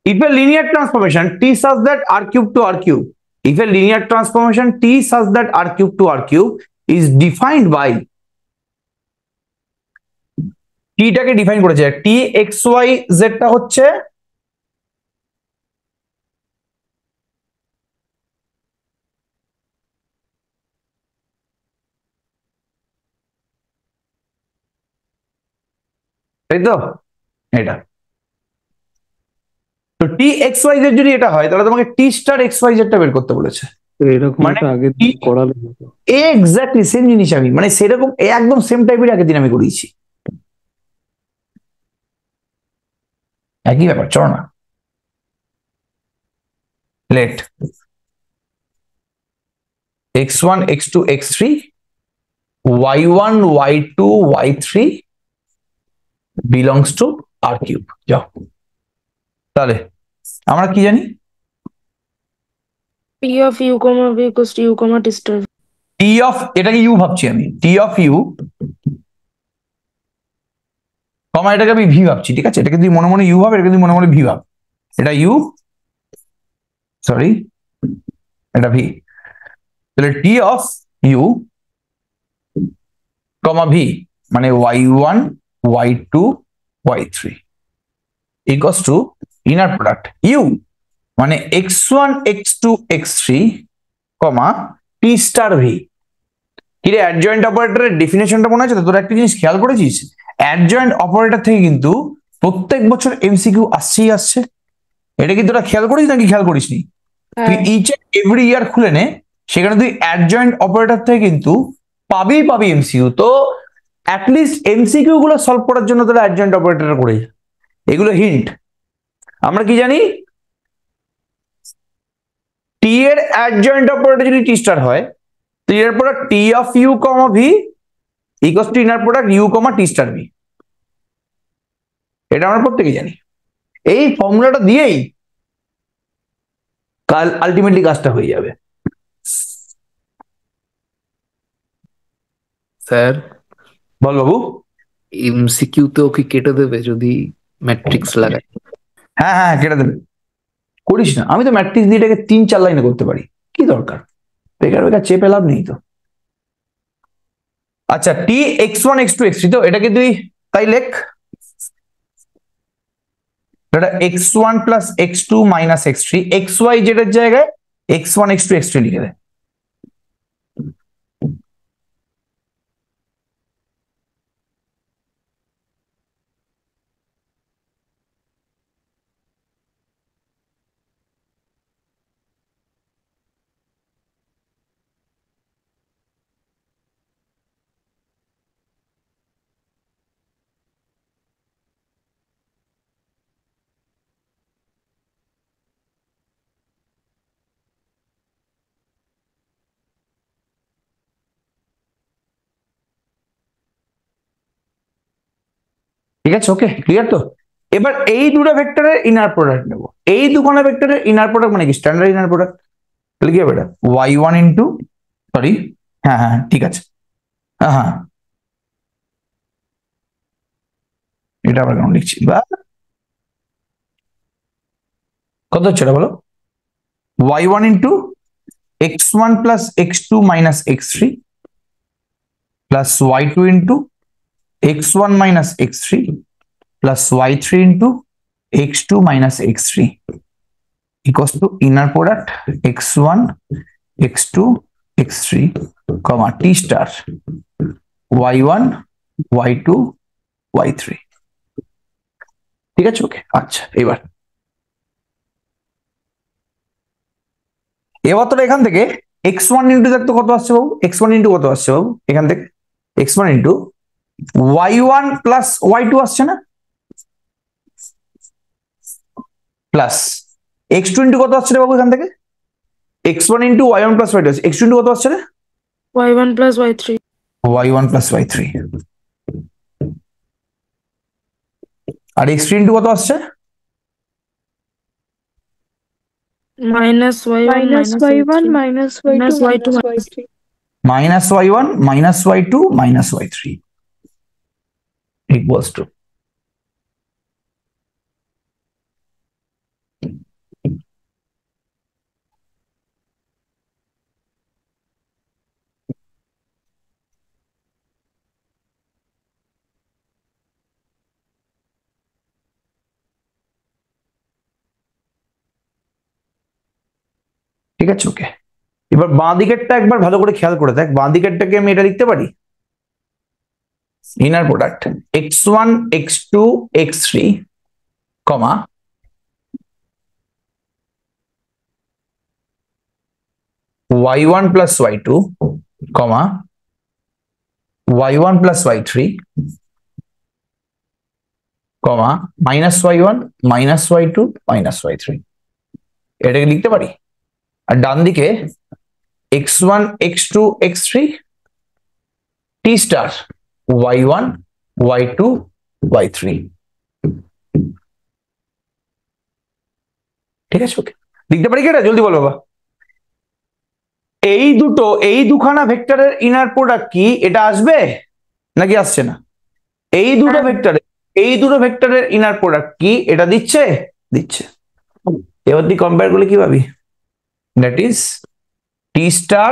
if a linear transformation T such that R cube to R cube, if a linear transformation T such that R cube to R cube is defined by T টাকে define করেছে T x y z টা হচ্ছে তাই তো এটা তো T X y Z যদি এটা হয় তাহলে তোমাকে টি স্টার এক্স ওয়াই জেড টা বের করতে বলেছে তো এরকম মানে একটা আগে কি- করালে হতো। এক্স্যাক্টলি সেম জিনিস আমি মানে সেরকম একদম সেম টাইপের আগের দিন আমি করিয়েছি একই ব্যাপার চলো না late x1 x2 x3 y1 y2 y3 belongs to R cube যাও তাহলে আমরা কি জানি P of u comma v equals to u comma t star v. t of এটাকে u ভাবছি আমি t of u কমা এটাকে আমি v ভাবছি ঠিক আছে এটাকে তুই মনে মনে u ভাব এটাকে তুই মনে মনে v ভাব এটা u সরি এটা v তাহলে t of u comma v মানে y1 y2 y3 equals to inner product u মানে x1 x2 x3 কমা t star v কিরে অ্যাডজয়েন্ট অপারেটরের ডেফিনেশনটা মনে আছে তো তোর একটা জিনিস খেয়াল করেছিস অ্যাডজয়েন্ট অপারেটর থেকে কিন্তু প্রত্যেক বছর এমসিকিউ আসছেই আসছে এটা কি তোরা খেয়াল করিস নাকি খেয়াল করিসনি তুই ইচ এন্ড এভরি ইয়ার খুলে নে সেখানে তুই অ্যাডজয়েন্ট অপারেটর থেকে কিন্তু পাবি এমসিকিউ তো অ্যাটলিস্ট এমসিকিউ গুলো সলভ করার জন্য তোরা অ্যাডজয়েন্ট অপারেটর করে যা। এগুলো হিন্ট আমরা কি জানি টি এর অ্যাডজয়েন্ট অপারেটর যদি টি স্টার হয় তো এর product T of u comma v equals to inner product u comma T star v এটা আমরা প্রত্যেকে জানি এই ফর্মুলাটা দিয়েই কাল আলটিমেটলি কাজটা হয়ে যাবে স্যার বল বাবু এমসিকিউ তো ওকে কেটে দেবে যদি ম্যাট্রিক্স লাগায়। হ্যাঁ হ্যাঁ কেটে দেবে করিস না আমি তো ম্যাট্রিক্স দিয়ে এটাকে 3-4 লাইনে করতে পারি কি দরকার বেকার বেকার চেপে লাভ নেই তো আচ্ছা টি x1 x2 x3 তো এটাকে তুই তাই লেখ এটা x1 plus x2 minus x3 xy যেটার জায়গায় x1 x2 x3 লিখে দে ঠিক আছে ওকে ক্লিয়ার তো এবার এই দুটো ভেক্টরের ইনার প্রোডাক্ট নেব এই দুখানা ভেক্টরের ইনার প্রোডাক্ট মানে কি স্ট্যান্ডার্ড ইনার প্রোডাক্ট তাহলে কি হবে এটা y1 ইন্টু সরি হ্যাঁ হ্যাঁ ঠিক আছে হ্যাঁ হ্যাঁ এটা আমরা কেমন লিখছি বা কত হচ্ছে এটা বলো y1 into x1 plus x2 minus x3 plus y2 into x1 minus x3 plus y3 into x2 minus x3 equals to inner product x1 x2 x3 comma t star y1 y2 y3 ঠিক আছে ওকে আচ্ছা এবার তোরা এখান থেকে x1 into দেখতো কত আসছে বাবু x1 ইন্টু কত আসছে বাবু এখান থেকে x1 into y1 plus y2 আসছে না প্লাস x2 ইন্টু কত আসছে রে বাবু এখান থেকে x1 into y1 plus y2 আসছে x2 ইন্টু কত আসছে রে y1 plus y3 y1 plus y3 আর x3 ইন্টু কত আসছে minus y1 minus y1 minus y2 minus y2 minus y3 minus y1 minus y2 minus y3 equals to ঠিক আছে, ওকে। এবার বাঁ দিকেরটা একবার ভালো করে খেয়াল করে দেখ, বাঁ দিকেরটাকে আমি এটা লিখতে পারি inner product x1 x2 x3 কমা y1 plus y2 comma y1 plus y3 কমা minus y1 minus y2 minus y3, এটাকে লিখতে পারি। আর ডান দিকে x1 x2 x3 t star y1 y2 y3, ঠিক আছে, ওকে। লিখতে পারি কি এটা? জলদি বল বাবা। এই দুখানা ভেক্টরের ইনার প্রোডাক্ট কি এটা আসবে নাকি আসছে না? এই দুটো ভেক্টরের ইনার প্রোডাক্ট কি এটা দিচ্ছে? দিচ্ছে। এবার তুই কম্পেয়ার করলে কি পাবি? That is T star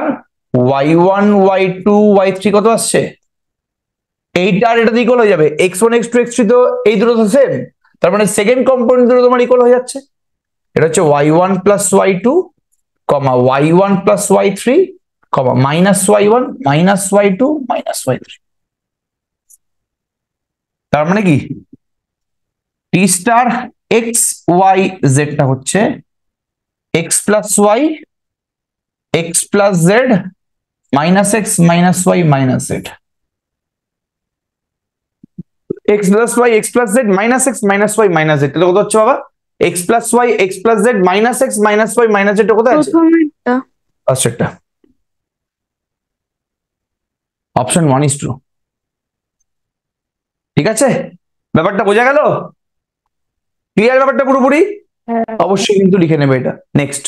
y1 y2 y3 কত আসছে? এইটা আর এটা দিয়ে ইকুয়াল হয়ে যাবে। x1 x2 x3 তো এই দুটো তো সেম, তার মানে সেকেন্ড কম্পোনেন্ট দুটো তোমার ইকুয়াল হয়ে যাচ্ছে। এটা হচ্ছে y1 plus y2 comma y1 plus y3 কমা minus y1 minus y2 minus y3। তার মানে কি T star x y z টা হচ্ছে x plus y x plus z minus x minus y minus z, x plus y x plus z minus x minus y minus z. এটা কত হচ্ছে বাবা? X plus y x plus z minus x minus y minus z কোথায় আছে? প্রথমেরটা। ফার্স্টেরটা, option 1 is true। ঠিক আছে, ব্যাপারটা বোঝা গেল? ক্লিয়ার ব্যাপারটা পুরোপুরি? হ্যাঁ। অবশ্যই কিন্তু লিখে নেবে এটা। নেক্সট,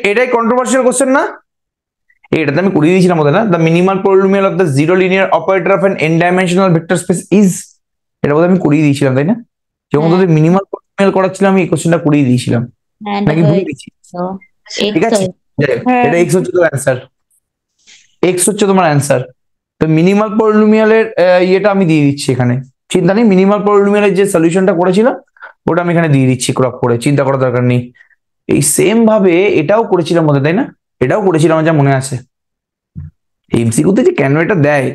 এটাই কন্ট্রোভার্সিয়াল কোশ্চেন না? এটাতে আমি করিয়ে দিয়েছিলাম ওদের না, the minimal polynomial of the zero linear operator of an N dimensional vector space is, এটা বোধহয় আমি করিয়ে দিয়েছিলাম তাই না? যখন তোদের মিনিমাল পলিনোমিয়াল করাচ্ছিলাম আমি এই কোশ্চেনটা করিয়ে দিয়েছিলাম নাকি ভুলে গেছি? ঠিক আছে, এটা এক্স হচ্ছে তো অ্যান্সার, এক্স হচ্ছে তোমার অ্যান্সার। তো মিনিমাল পলিনোমিয়ালের ইয়েটা আমি দিয়ে দিচ্ছি এখানে, চিন্তা নেই। মিনিমাল পলিনোমিয়ালের যে সলিউশনটা করেছিলাম ওটা আমি এখানে দিয়ে দিচ্ছি ক্রপ করে, চিন্তা করার দরকার নেই। এই সেম ভাবে এটাও করেছিলাম মধ্যে তাই না? এটাও করেছিলাম যা মনে আছে। এমসিকিউতে যে কেন এটা দেয়,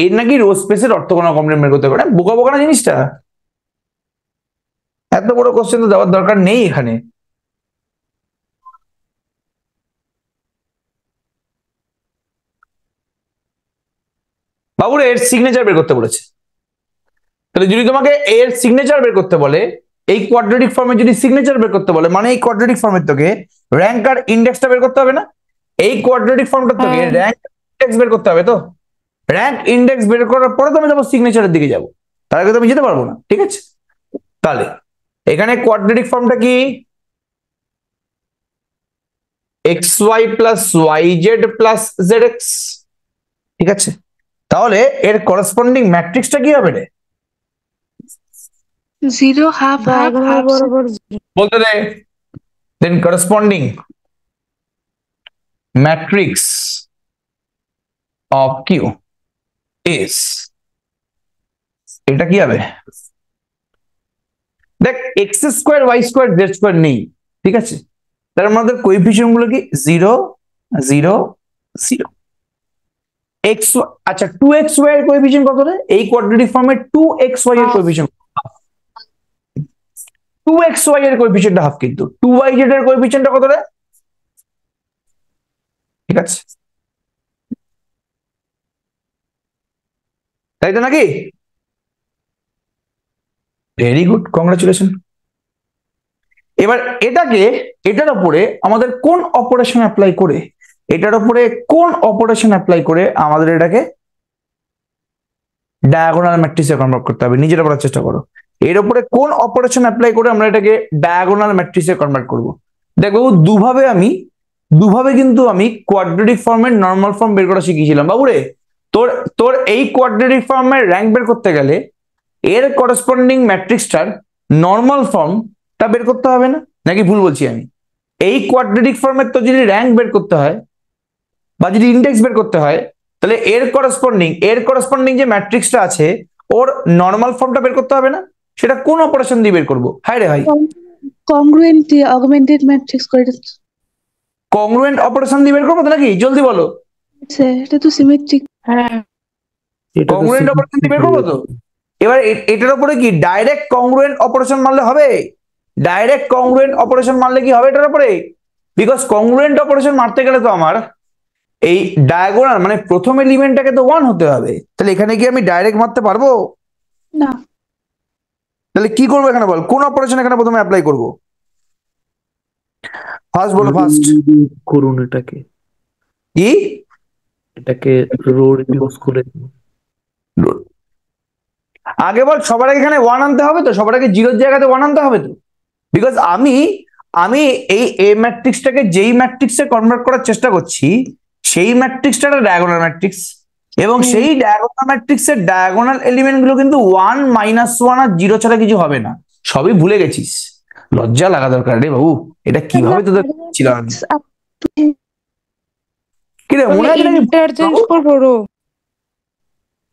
এর নাকি রো স্পেসের অর্থগোনাল কমপ্লিমেন্ট বের করতে পারে, বোকা বোকা না জিনিসটা? এত বড় কোশ্চেন তো দেওয়ার দরকার নেই এখানে। বাবুর এর সিগনেচার বের করতে বলেছে, তাহলে যদি তোমাকে এর সিগনেচার বের করতে বলে, এই কোয়াড্রেটিক ফর্মে যদি সিগনেচার বের করতে বলে, মানে এই কোয়াড্রেটিক ফর্মের তোকে র্যাঙ্ক আর ইন্ডেক্সটা বের করতে হবে না? এই কোয়াড্রেটিক ফর্মটা তোকে র্যাঙ্ক ইন্ডেক্স বের করতে হবে। তো র্যাঙ্ক ইন্ডেক্স বের করার পরে তো আমি যাবো সিগনেচারের দিকে যাবো, তার আগে তো আমি যেতে পারবো না। ঠিক আছে, তাহলে এখানে কোয়াড্রেটিক ফর্মটা কি? xy plus yz plus zx, ঠিক আছে। তাহলে এর করেসপন্ডিং ম্যাট্রিক্সটা কি হবে রে? 0 হাফ হাফ ডায়াগোনাল হাফ বরাবর বলতে দে। Then corresponding matrix of Q is, এটা কি হবে? দেখ x square y square z square নেই, ঠিক আছে। তার মধ্যে কোএফিসিয়েন্ট গুলো কি? 0 0 0। এক্স, আচ্ছা 2xy এর কোএফিসিয়েন্ট কত রে? এই কোয়াড্রেটিক ফর্মে 2xy এর কোএফিসিয়েন্ট 2xy এর কোএফিসিয়েন্টটা হাফ, কিন্তু 2yz এর কোএফিসিয়েন্টটা কত রে? ঠিক আছে, তাই তো নাকি? Very good, congratulation. এবার এটার উপরে আমাদের কোন অপারেশন অ্যাপ্লাই করে, আমাদের এটাকে ডায়াগোনাল ম্যাট্রিক্সে কনভার্ট করতে হবে? নিজেরা বলার চেষ্টা করো। এর উপরে কোন অপারেশন অ্যাপ্লাই করে আমরা এটাকে ডায়াগোনাল ম্যাট্রিক্সে কনভার্ট করব? দেখো দুভাবে কিন্তু আমি কোয়াড্রেটিক ফর্মের নরমাল ফর্ম বের করা শিখিয়েছিলাম বাবুরে। তোর এই কোয়াড্রেটিক ফর্মের র্যাঙ্ক বের করতে গেলে এর করেসপন্ডিং ম্যাট্রিক্সটার নরমাল ফর্মটা বের করতে হবে না? নাকি ভুল বলছি আমি? এই কোয়াড্রেটিক ফর্মের তো যদি র্যাঙ্ক বের করতে হয় বা যদি ইন্ডেক্স বের করতে হয়, তাহলে এর করেসপন্ডিং যে ম্যাট্রিক্সটা আছে ওর নরমাল ফর্মটা বের করতে হবে না? সেটা কোন অপারেশন দিয়ে বের করবো? হাই রে ভাই, কংগ্রুয়েন্ট অগমেন্টেড ম্যাট্রিক্স করে দিচ্ছে। কংগ্রুয়েন্ট অপারেশন দিয়ে বের করবো তো নাকি? জলদি বলো। স্যার এটা তো সিমেট্রিক। হ্যাঁ এটা তো কংগ্রুয়েন্ট অপারেশন দিয়ে বের করবো তো? এবার এটার উপরে কি ডাইরেক্ট কংগ্রুয়েন্ট অপারেশন মারলে হবে? ডাইরেক্ট কংগ্রুয়েন্ট অপারেশন মারলে কি হবে এটার উপরে? বিকজ কংগ্রুয়েন্ট অপারেশন মারতে গেলে তো আমার এই ডায়াগোনাল মানে প্রথম এলিমেন্টটাকে তো 1 হতে হবে। তাহলে এখানে কি আমি ডাইরেক্ট মারতে পারবো? না, তাহলে কি করবো এখানে বল, কোন অপারেশন এখানে প্রথমে অ্যাপ্লাই করবো? ফার্স্ট বলো, ফার্স্ট করুন এটাকে কি? এটাকে রো রিডিউস করে দিন। আগে বল সবার আগে এখানে 1 আনতে হবে তো, সবার আগে 0 জায়গাতে 1 আনতে হবে তো। বিকজ আমি আমি এই এ ম্যাট্রিক্সটাকে যেই ম্যাট্রিক্সে কনভার্ট করার চেষ্টা করছি সেই ম্যাট্রিক্সটা একটা ডায়াগোনাল ম্যাট্রিক্স, এবং সেই ডায়াগোনাল ম্যাট্রিক্সের ডায়াগোনাল এলিমেন্ট গুলো কিন্তু 1 -1 আর 0 ছাড়া কিছু হবে না। সবই ভুলে গেছিস, লজ্জা লাগা দরকার রে বাবু। এটা কিভাবে তোদের ছিলাম আমি? কি রে মনে আছে নাকি? ইন্টারচেঞ্জ করবো রো।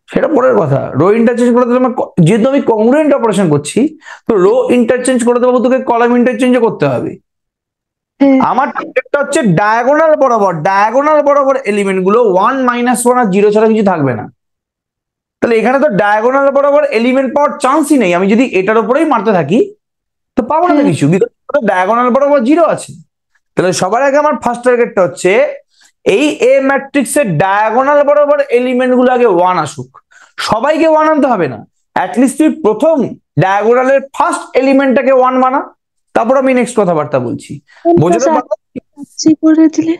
সেটা পরের কথা। রো ইন্টারচেঞ্জ করে দিলে যেহেতু আমি কংগ্রুয়েন্ট অপারেশন করছি তো রো ইন্টারচেঞ্জ করে দেবো, তোকে কলাম ইন্টারচেঞ্জ করতে হবে। হ্যাঁ আমার টার্গেটটা হচ্ছে ডায়াগোনাল বরাবর এলিমেন্ট গুলো 1 -1 আর 0 ছাড়া কিছু থাকবে না। তাহলে এখানে তো ডায়াগোনাল বরাবর এলিমেন্ট পাওয়ার চান্সই নেই। আমি যদি এটার উপরেই মারতে থাকি তো পাবো না তো কিছু, বিকজ ডায়াগোনাল বরাবর 0 আছে। তাহলে সবার আগে আমার ফার্স্ট টার্গেটটা হচ্ছে এই এ ম্যাট্রিক্সের ডায়াগোনাল বরাবর এলিমেন্ট গুলো আগে 1 আসুক। সবাইকে 1 আনতে হবে না, অ্যাটলিস্ট তুই প্রথম ডায়াগোনালের ফার্স্ট এলিমেন্টটাকে 1 বানা, তারপর আমি নেক্সট কথাবার্তা বলছি। বুঝতে পারছো? করে দিলে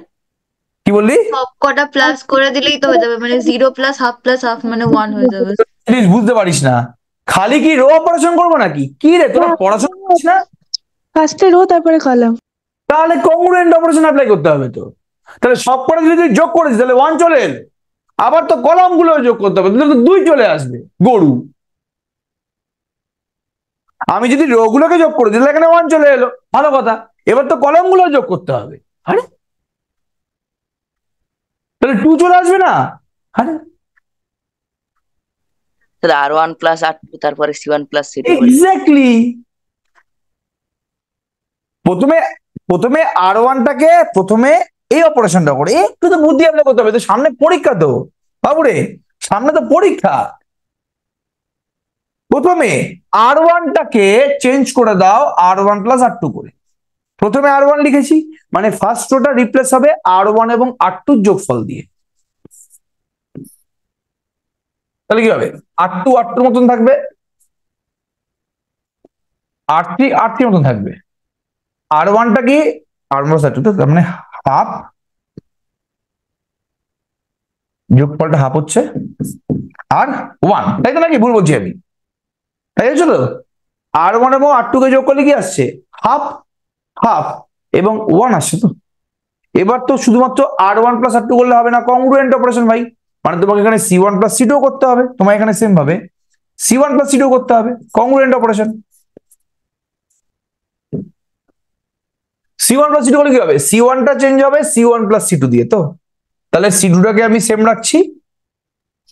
কি বললি? সব কটা প্লাস করে দিলেই তো হয়ে যাবে, মানে 0 প্লাস হাফ মানে 1 হয়ে যাবে। প্লিজ বুঝতে পারিস না, খালি কি রো অপারেশন করবো নাকি? কি রে তোরা পড়াশোনা করছিস না? ফার্স্টে রো তারপরে কলাম। তাহলে কংগ্রুয়েন্ট অপারেশন অ্যাপ্লাই করতে হবে তো। তাহলে সব করে যদি তুই যোগ করিস তাহলে 1 চলে এলো, আবার তো কলাম গুলো যোগ করতে হবে, তাহলে তো 2 চলে আসবে গরু। আমি যদি রো গুলোকে যোগ করি তাহলে এখানে 1 চলে এলো, ভালো কথা। এবার তো কলাম গুলো যোগ করতে হবে, আরে তাহলে 2 চলে আসবে না? আরে তাহলে R1 প্লাস R2 তারপরে C1 প্লাস C2 এক্স্যাক্টলি। প্রথমে প্রথমে R1টাকে প্রথমে এই অপারেশনটা করে একটু তো বুদ্ধি অ্যাপ্লাই করতে হবে তো, সামনে পরীক্ষা তো বাবুরে, সামনে তো পরীক্ষা। প্রথমে R1টাকে চেঞ্জ করে দাও R1 প্লাস R2 করে। প্রথমে R1 লিখেছি মানে ফার্স্ট রোটা রিপ্লেস হবে R1 এবং R2 যোগফল দিয়ে। তাহলে কি হবে? R2 R2 মতন থাকবে, R3 R3 মতন থাকবে। R1টা কি R1 প্লাস R2, তার মানে হাফ, যোগফলটা হাফ হচ্ছে আর 1, তাই তো নাকি? ভুল বলছি আমি? তাই হচ্ছে তো। R1 এবং R2 কে যোগ করলে কি আসছে? হাফ হাফ এবং 1 আসছে তো। এবার তো শুধুমাত্র R1 প্লাস R2 করলে হবে না, কংগ্রুয়েন্ট অপারেশন ভাই, মানে তোমাকে এখানে C1 প্লাস C2 করতে হবে। তোমার এখানে সেম ভাবে C1 প্লাস C2 করতে হবে, কংগ্রুয়েন্ট অপারেশন। C1 প্লাস C2 করলে কি হবে? C1 টা চেঞ্জ হবে C1 প্লাস C2 দিয়ে তো। তাহলে C2 টাকে আমি সেম রাখছি,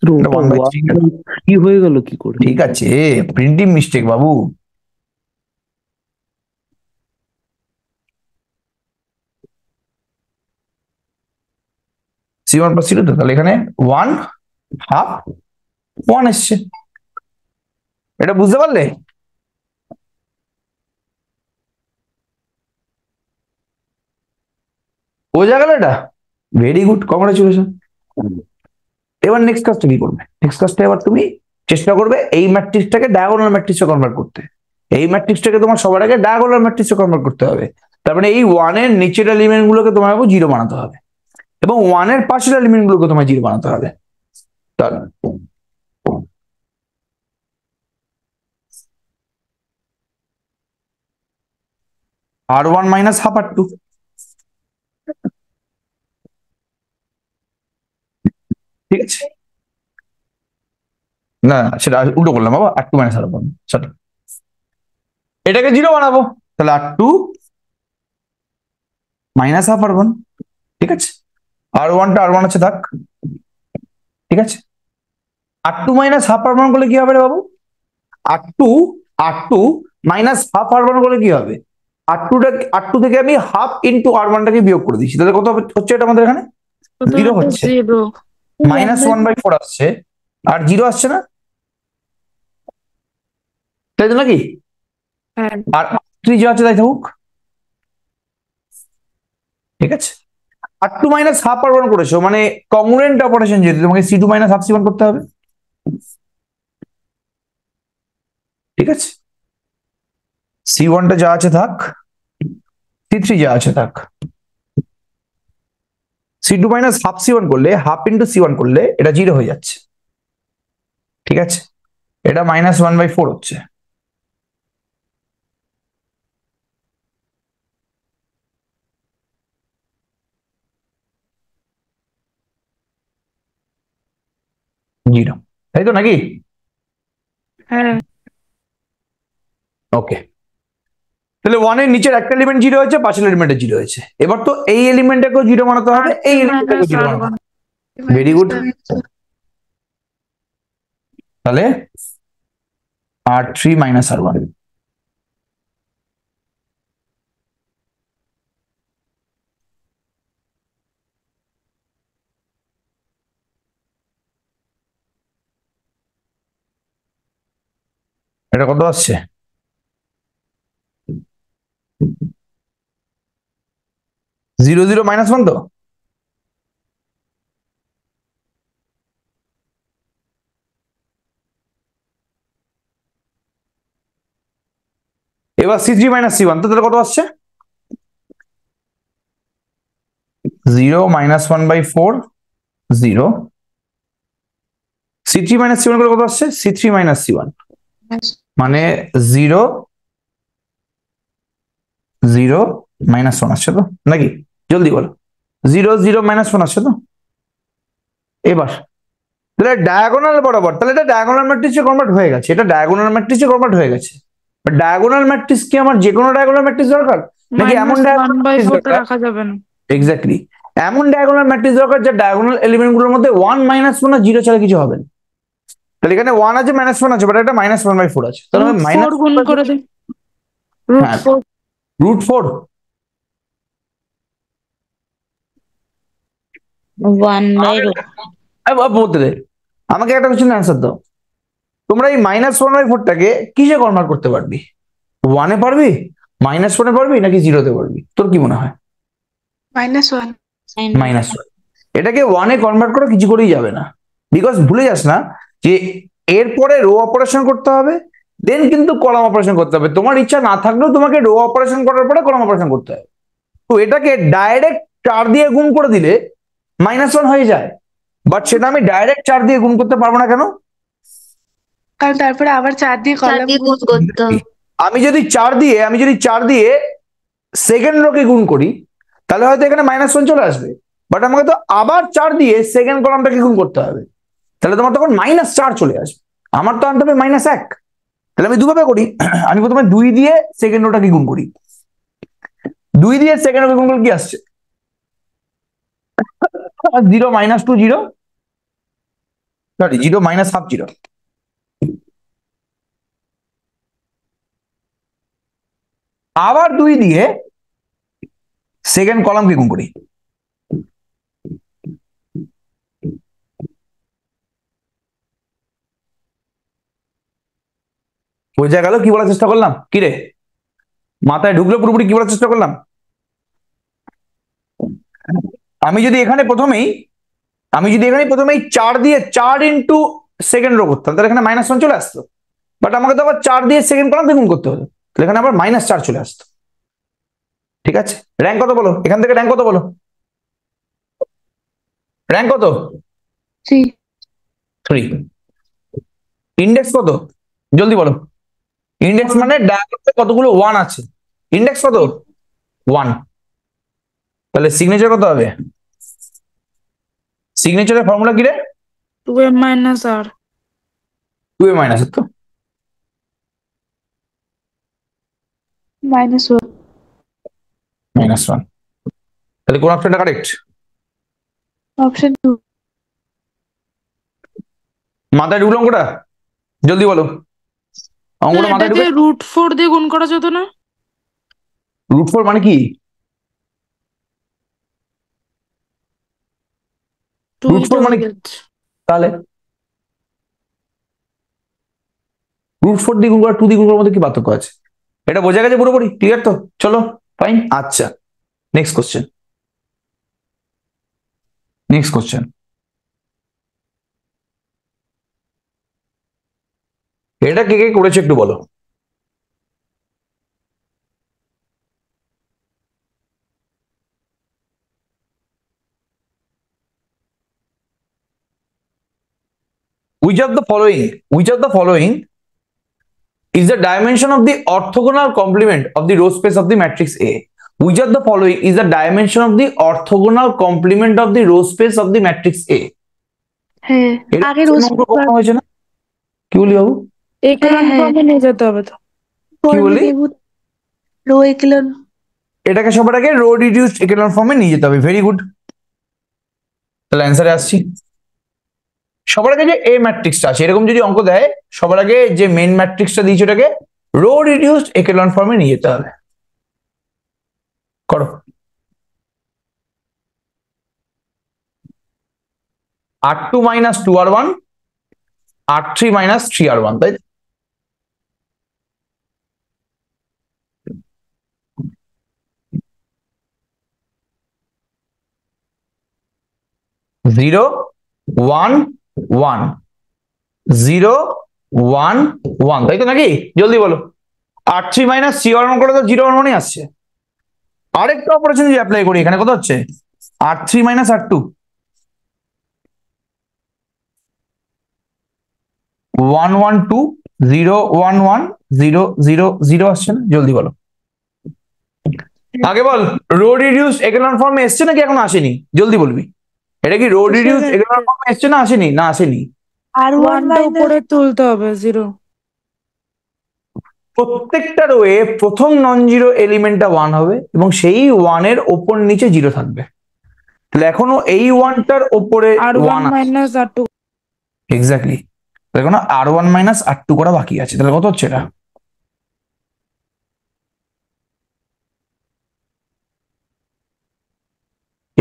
ওটা 1/3 কি হয়ে গেল কি করে? ঠিক আছে, প্রিন্টিং মিস্টেক বাবু। C1 প্লাস C2 তো, তাহলে এখানে 1 হাফ 1 এসছে। এটা বুঝতে পারলে? বোঝা গেল এটা? Very good, congratulation. এবার নেক্সট কাজটা কি করবে? নেক্সট কাজটা এবার তুমি চেষ্টা করবে এই ম্যাট্রিক্সটাকে ডায়াগোনাল ম্যাট্রিক্সে কনভার্ট করতে। এই ম্যাট্রিক্সটাকে তোমার সবার আগে ডায়াগোনাল ম্যাট্রিক্সে কনভার্ট করতে হবে। তার মানে এই 1 এর নিচের এলিমেন্ট গুলোকে তোমার 0 বানাতে হবে এবং 1 এর পাশের এলিমেন্ট গুলোকে তোমার 0 বানাতে হবে। তাহলে R1 মাইনাস হাফ R2, ঠিক আছে? না সেটা উল্টো করলাম বাবা, R2 মাইনাস R1, সরি। এটাকে 0 বানাবো, তাহলে R2 মাইনাস হাফ R1, ঠিক আছে? R1টা R1 আছে থাক, ঠিক আছে? R2 মাইনাস হাফ R1 করলে কি হবে রে বাবু? R2 R2 minus half R1 করলে কি হবে? R2 থেকে আমি হাফ ইন্টু R1টাকে বিয়োগ করে দিচ্ছি, তাহলে কত হচ্ছে এটা আমাদের এখানে? 0 হচ্ছে, জিরো -1/4 আসছে, আর 0 আসছে না, তাই তো নাকি? হ্যাঁ আর 3 যা আছে তাই থাকুক, ঠিক আছে। R2 মাইনাস হাফ R1 করেছো, মানে কংগ্রুয়েন্ট অপারেশন, যেহেতু তোমাকে C2 মাইনাস হাফ C1 করতে হবে, ঠিক আছে। C1টা যা আছে থাক, C3 যা আছে থাক। C2 মাইনাস হাফ C1 করলে, হাফ ইন্টু C1 করলে এটা 0 হয়ে যাচ্ছে, ঠিক আছে। এটা -1/4 হচ্ছে। জিরো, তাই তো নাকি? হ্যাঁ ওকে, তাহলে 1 এর নিচের একটা এলিমেন্ট 0 হয়েছে, পাশের এলিমেন্টে 0 হয়েছে। এবার তো এই এলিমেন্টটাকেও 0 বানাতে হবে, এই এলিমেন্টটাকেও 0 বানাতে হবে। Very good. তাহলে R3 মাইনাস R1, এটা কত আসছে? -1 তো? এবার C3 মাইনাস C1, তো তাহলে কত আসছে? 0 -1/4 0। C3 মাইনাস C1 করে কত আসছে? C3 মাইনাস C1 মানে 0 0 -1 আসছে তো নাকি? জলদি বলো, 0 0 -1 আসছে তো? এবার তাহলে ডায়াগোনাল বরাবর, তাহলে এটা ডায়াগোনাল ম্যাট্রিক্সে কনভার্ট হয়ে গেছে, এটা ডায়াগোনাল ম্যাট্রিক্সে কনভার্ট হয়ে গেছে। ডায়াগোনাল ম্যাট্রিক্স কি আমার যে কোনো ডায়াগোনাল ম্যাট্রিক্স দরকার, নাকি এমন ডায়াগোনাল ম্যাট্রিক্স -1/4 দরকার? রাখা যাবে না। এক্স্যাক্টলি, এমন ডায়াগোনাল ম্যাট্রিক্স দরকার যে ডায়াগোনাল এলিমেন্ট গুলোর মধ্যে 1 -1 আর 0 ছাড়া কিছু হবে না। তাহলে এখানে 1 আছে, -1 আছে, বাট এটা -1/4 আছে, তাহলে √4 গুণ করে দিই, হ্যাঁ, √4 √4 বলতে দে আমাকে একটা কোশ্চেন অ্যান্সার দাও। তোমরা এই -1/4টাকে কিসে কনভার্ট করতে পারবি? 1 এ পারবি, -1 এ পারবি, নাকি 0-তে পারবি? তোর কি মনে হয়? -1 -1। এটাকে 1 এ কনভার্ট করা কিছু করেই যাবে না, বিকজ ভুলে যাস না যে এরপরে রো অপারেশন করতে হবে, দেন কিন্তু কলাম অপারেশন করতে হবে। তোমার ইচ্ছা না থাকলেও তোমাকে রো অপারেশন করার পরে কলাম অপারেশন করতে হবে। তো এটাকে ডাইরেক্ট 4 দিয়ে গুণ করে দিলে -1 হয়ে যায়, বাট সেটা আমি ডাইরেক্ট 4 দিয়ে গুণ করতে পারবো না। কেন? কারণ তারপরে আবার 4 দিয়ে চার কলাম দিয়ে গুণ করতে হবে। আমি যদি 4 দিয়ে সেকেন্ড রোকে গুণ করি, তাহলে হয়তো এখানে -1 চলে আসবে, বাট আমাকে তো আবার 4 দিয়ে সেকেন্ড কলামটাকে গুণ করতে হবে, তাহলে তোমার তখন -4 চলে আসবে। আমার তো আনতে হবে -1। তাহলে আমি দুভাবে করি, আমি প্রথমে 2 দিয়ে সেকেন্ড রোটাকে গুণ করি। 2 দিয়ে সেকেন্ড রোকে গুণ করলে কি আসছে? 0 -2 0, সরি 0 -1/2 0। আবার 2 দিয়ে সেকেন্ড কলামকে গুণ করি, বোঝা গেল কি বলার চেষ্টা করলাম? কি রে, মাথায় ঢুকলো পুরোপুরি কি বলার চেষ্টা করলাম? আমি যদি এখানে প্রথমেই 4 দিয়ে 4 ইন্টু সেকেন্ড রো করতাম, তাহলে এখানে -1 চলে আসতো, বাট আমাকে তো আবার 4 দিয়ে সেকেন্ড কলাম গুণ করতে হতো, তাহলে এখানে আবার -4 চলে আসতো। ঠিক আছে, র্যাঙ্ক কত বলো? এখান থেকে র্যাঙ্ক কত বলো? র্যাঙ্ক কত? 3। ইন্ডেক্স কত? জলদি বলো। ইন্ডেক্স মানে ডায়াগোনালে কতগুলো 1 আছে, ইন্ডেক্স কত? 1। তাহলে সিগনেচার কত হবে? সিগনেচারের ফর্মুলা কি রে? 2m - r 2a মাইনাস, তো -1 -1। তাহলে কোন অপশনটা কারেক্ট? অপশন 2 মাথায় ঢুকলো অঙ্কটা? জলদি বলো। অঙ্কটা মাথায় এটাকে ঢুকে √4 দিয়ে গুণ করা যেত না? √4 মানে কি? 2 √4 মানে কি? তাহলে √4 দিয়ে গুণ করা 2 দিয়ে গুণ করার মধ্যে কি পার্থক্য আছে? এটা বোঝা গেছে পুরোপুরি? ক্লিয়ার তো? চলো ফাইন। আচ্ছা, নেক্সট কোশ্চেন। নেক্সট কোশ্চেন, এটা কে কে করেছে একটু বলো। Which of the following is the dimension of the orthogonal complement of the row space of the matrix A? Which of the following is the dimension of the orthogonal complement of the row space of the matrix A? হ্যাঁ এটা আগে question number কখনো হয়েছে না? কি বলি বাবু? এখানে হ্যাঁ। ফর্মে নিয়ে যেতে হবে তো। কি বলি? রো একেলন। এটাকে সবার আগে রো রিডিউসড একেলন ফর্মে নিয়ে যেতে হবে। ভেরি গুড, তাহলে অ্যান্সারে আসছি। সবার আগে যে এ ম্যাট্রিক্সটা আছে, এরকম যদি অঙ্ক দেয় সবার আগে যে মেন ম্যাট্রিক্সটা দিয়েছে ওটাকে রো রিডিউসড একেলন ফর্মে নিয়ে যেতে হবে। করো। R2 minus 2R1, R3 minus 3R1, তাই 0 1 1 0 1 1, তাই তো নাকি? জলদি বলো। R3 minus 3R1 করে তো 0 1 1 আসছে। আরেকটা অপারেশন যদি অ্যাপ্লাই করি এখানে কত হচ্ছে? R3 minus R2 1 1 2 0 1 1 0 0 0 আসছে না? জলদি বলো। আগে বল, রো রিডিউসড একেলন ফর্মে এসছে নাকি এখনো আসেনি? জলদি বলবি। এটা কি রো রিডিউসড একেলন ফর্মে এসছে না আসেনি? না আসেনি। আর 1 1টা উপরে তুলতে হবে 0। প্রত্যেকটা রোয়ে প্রথম নন জিরো এলিমেন্টটা 1 হবে এবং সেই 1 এর ওপর নিচে 0 থাকবে। তাহলে এখনো এই 1টার ওপরে R1 1 মাইনাস R2। এক্স্যাক্টলি, এখনো R1 মাইনাস R2 করা বাকি আছে। তাহলে কত হচ্ছে এটা?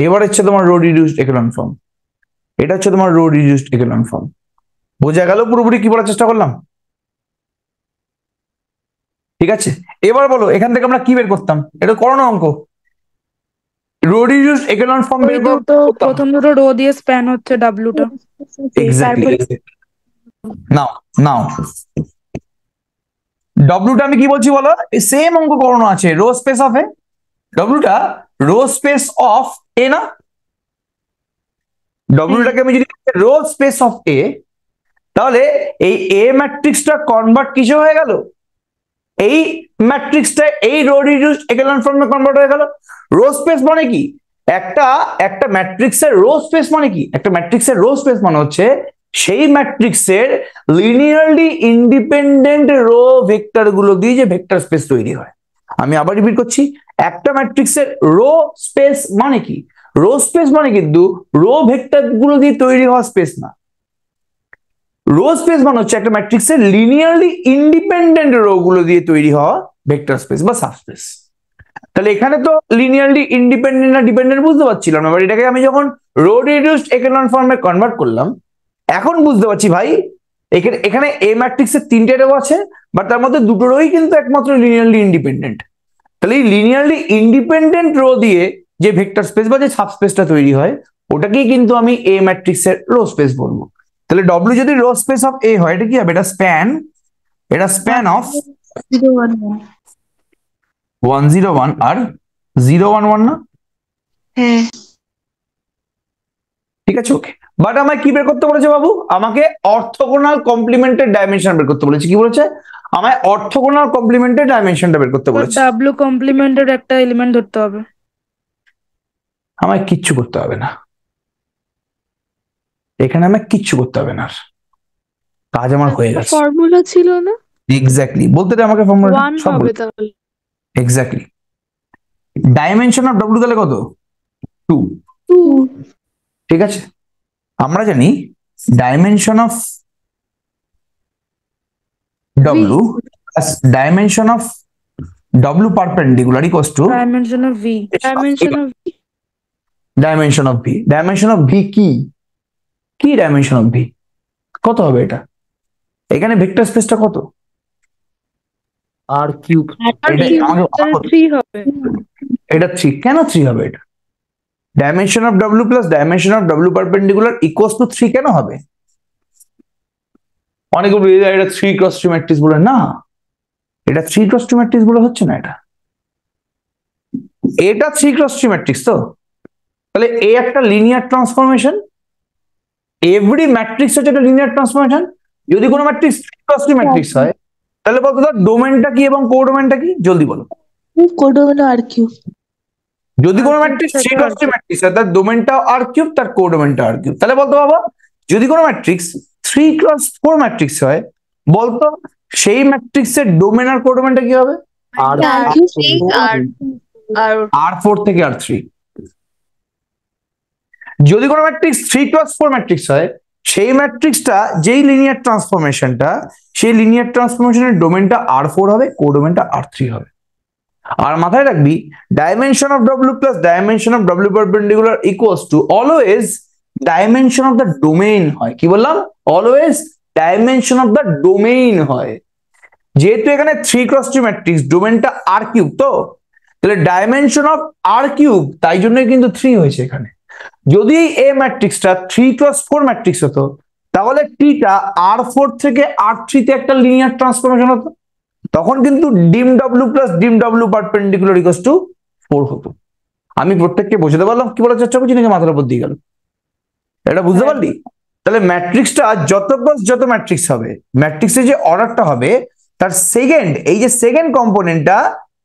এবার হচ্ছে তোমার রো রিডিউসড একেলন ফর্ম। এটা হচ্ছে তোমার রো রিডিউসড একেলন ফর্ম। বোঝা গেল পুরোপুরি কি বলার চেষ্টা করলাম? ঠিক আছে, এবার বলো এখান থেকে আমরা কি বের করতাম? এটা করো না অঙ্ক। রো রিডিউসড একেলন ফর্ম ওই বের দুটো প্রথম দুটো রো দিয়ে স্প্যান হচ্ছে ডাব্লুটা। এক্স্যাক্টলি। নাও নাও ডব্লিউটা আমি কি বলছি বলো? সেম অঙ্ক করানো আছে, রো স্পেস অফ এ। ডব্লিউটা রো স্পেস অফ এ না? ডব্লিউটাকে আমি যদি রো স্পেস অফ এ, তাহলে এই এ ম্যাট্রিক্সটা কনভার্ট কিসে হয়ে গেল? এই ম্যাট্রিক্সটা এই রো রিডিউসড একেলন ফর্মে কনভার্ট হয়ে গেল। রো স্পেস মানে কি? একটা ম্যাট্রিক্সের রো স্পেস মানে কি? একটা ম্যাট্রিক্সের রো স্পেস মানে হচ্ছে সেই ম্যাট্রিক্সের লিনিয়ারলি ইন্ডিপেন্ডেন্ট রো ভেক্টর গুলো দিয়ে যে ভেক্টর স্পেস তৈরি হয়। আমি আবার রিপিট করছি, একটা ম্যাট্রিক্সের রো স্পেস মানে কি? রো স্পেস মানে কিন্তু রো ভেক্টর গুলো দিয়ে তৈরি হওয়া স্পেস না। রো স্পেস মানে হচ্ছে একটা ম্যাট্রিক্সের লিনিয়ারলি ইন্ডিপেন্ডেন্ট রো গুলো দিয়ে তৈরি হওয়া ভেক্টর স্পেস বা সাবস্পেস। তাহলে এখানে তো লিনিয়ারলি ইন্ডিপেন্ডেন্ট না ডিপেন্ডেন্ট বুঝতে পারছিলাম না, এবার এটাকে আমি যখন রো রিডিউসড একেলন ফর্মে কনভার্ট করলাম এখন বুঝতে পারছি ভাই এখানে এ ম্যাট্রিক্সের 3টে রো আছে, বাট তার মধ্যে 2টো রোই কিন্তু একমাত্র লিনিয়ারলি ইন্ডিপেন্ডেন্ট। তাহলে এই লিনিয়ারলি ইন্ডিপেন্ডেন্ট রো দিয়ে যে ভেক্টর স্পেস বা যে সাবস্পেসটা তৈরি হয় ওটাকেই কিন্তু আমি এ ম্যাট্রিক্সের রো স্পেস বলবো। তাহলে ডব্লিউ যদি রো স্পেস অফ এ হয় এটা কি হবে? এটা স্প্যান অফ 1 0 1 আর 0 1 1 না? হ্যাঁ ঠিক আছে, ওকে। বাট আমায় কি বের করতে বলেছে বাবু? আমাকে অর্থোগোনাল কমপ্লিমেন্টের ডাইমেনশন বের করতে বলেছে। কি বলেছে? আমায় অর্থোগোনাল কমপ্লিমেন্টের ডাইমেনশনটা বের করতে বলেছে। ডাব্লু কমপ্লিমেন্টের একটা এলিমেন্ট ধরতে হবে। আমায় কিচ্ছু করতে হবে না, এখানে আমায় কিচ্ছু করতে হবে না, কাজ আমার হয়ে গেছে। ফর্মুলা ছিল না? এক্স্যাক্টলি, বলতে দে আমাকে ফর্মুলা 1 সব হবে তাহলে। এক্স্যাক্টলি। ডাইমেনশন অফ ডব্লিউ তাহলে কত? 2। 2 ঠিক আছে, আমরা জানি dimension of W plus dimension of W perpendicular equals to dimension of V. Dimension of dimension of V. Dimension of V কি কি dimension of V কত হবে এটা? এখানে ভেক্টর স্পেসটা কত? আর কিউব। এটা আমাকে বলা হলো। 3 হবে। এটা 3 কেন 3 হবে এটা? Dimension of W plus dimension of W perpendicular equals two 3 কেন হবে? অনেকে বলবে এটা 3 ক্রস 3 ম্যাট্রিক্স বলে, না এটা 3 ক্রস 2 ম্যাট্রিক্স বলে হচ্ছে না, এটা 3 ক্রস 3 ম্যাট্রিক্স। তো তাহলে এ একটা লিনিয়ার ট্রান্সফরমেশন, এভরি ম্যাট্রিক্স হচ্ছে একটা লিনিয়ার ট্রান্সফরমেশন। যদি কোনো ম্যাট্রিক্স 3 ক্রস 3 ম্যাট্রিক্স হয় তাহলে বলতো তার ডোমেনটা কি এবং কোডোমেনটা কি, জলদি বলো। কোডোমেন আর কিউ। যদি কোনো ম্যাট্রিক্স 3 ক্রস 3 ম্যাট্রিক্স হয় তার ডোমেনটা আর কিউব, তার কোডোমেনটা আর কিউব। তাহলে বলতো বাবা যদি কোনো ম্যাট্রিক্স 3 ক্রস 4 ম্যাট্রিক্স হয় বলতো সেই ম্যাট্রিক্সের ডোমেন আর কোডোমেনটা কি হবে? আর R4 থেকে R3। যদি কোনো ম্যাট্রিক্স 3 ক্রস 4 ম্যাট্রিক্স হয় সেই ম্যাট্রিক্সটা যেই লিনিয়ার ট্রান্সফরমেশনটা, সেই লিনিয়ার ট্রান্সফরমেশনের ডোমেনটা R4 হবে, কোডোমেনটা R3 হবে। আর মাথায় রাখবি dimension of W plus dimension of W perpendicular equals two always dimension of the domain হয়। কি বললাম? Always dimension of the domain হয়। যেহেতু এখানে 3 ক্রস 3 ম্যাট্রিক্স, ডোমেনটা R কিউব, তো তাহলে ডাইমেনশন অফ R কিউব, তাই জন্যই কিন্তু 3 হয়েছে এখানে। যদি এই ম্যাট্রিক্সটা 3 ক্রস 4 ম্যাট্রিক্স হতো তাহলে টিটা R4 থেকে R3 তে একটা লিনিয়ার ট্রান্সফরমেশন হতো, তখন কিন্তু ডিম W প্লাস ডিম W পারপেন্ডিকুলার ইকুয়ালস টু 4 হতো। আমি প্রত্যেককে বোঝাতে পারলাম কি বলার চেষ্টা করছি নাকি মাথার উপর দিয়ে গেল? এটা বুঝতে পারলি? তাহলে ম্যাট্রিক্সটা যত ক্রস যত ম্যাট্রিক্স হবে, ম্যাট্রিক্সের যে অর্ডারটা হবে তার সেকেন্ড, এই যে সেকেন্ড কম্পোনেন্টটা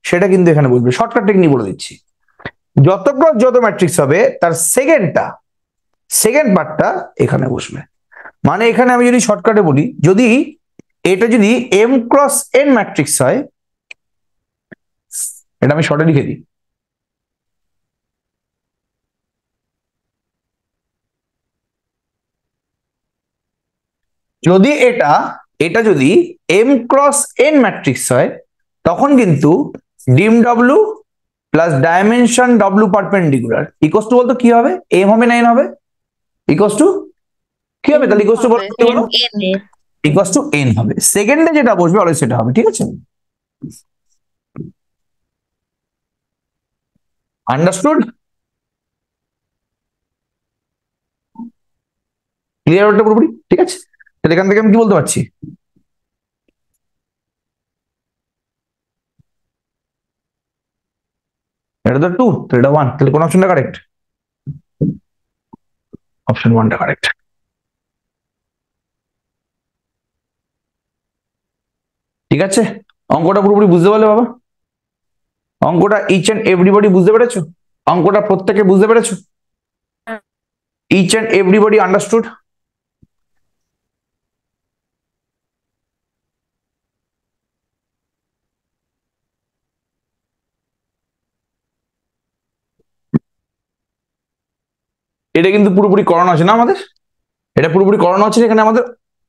সেটা কিন্তু এখানে বলবে। শর্টকাট টেকনিক বলে দিচ্ছি, যত ক্রস যত ম্যাট্রিক্স হবে তার সেকেন্ড পার্টটা এখানে বসবে। মানে এখানে আমি যদি শর্টকাটে বলি, যদি এটা যদি M ক্রস N ম্যাট্রিক্স হয়, এটা আমি শর্টে লিখে দিই, যদি এটা যদি M ক্রস N ম্যাট্রিক্স হয় তখন কিন্তু ডিম W plus dimension W perpendicular equals two বলতো কি হবে? M হবে না N হবে? ইকুয়ালস টু কি হবে? তাহলে ইকুয়ালস টু বলো ইকুয়ালস টু N হবে। সেকেন্ডে যেটা বসবে অলওয়েজ সেটা হবে। ঠিক আছে, আন্ডারস্টুড? ক্লিয়ার ওটা পুরোপুরি? ঠিক আছে, তাহলে এখান থেকে আমি কি বলতে পারছি? এটা তো 2, তো এটা 1, তাহলে কোন অপশনটা কারেক্ট? Option 1টা correct. ঠিক আছে, অঙ্কটা পুরোপুরি বুঝতে পারলে বাবা? অঙ্কটা ইচ এন্ড এভরিবডি বুঝতে পেরেছো? অঙ্কটা প্রত্যেকে বুঝতে পেরেছো? Each and everybody understood? এটা কিন্তু পুরোপুরি করানো আছে না আমাদের? এটা পুরোপুরি করানো আছে এখানে আমাদের।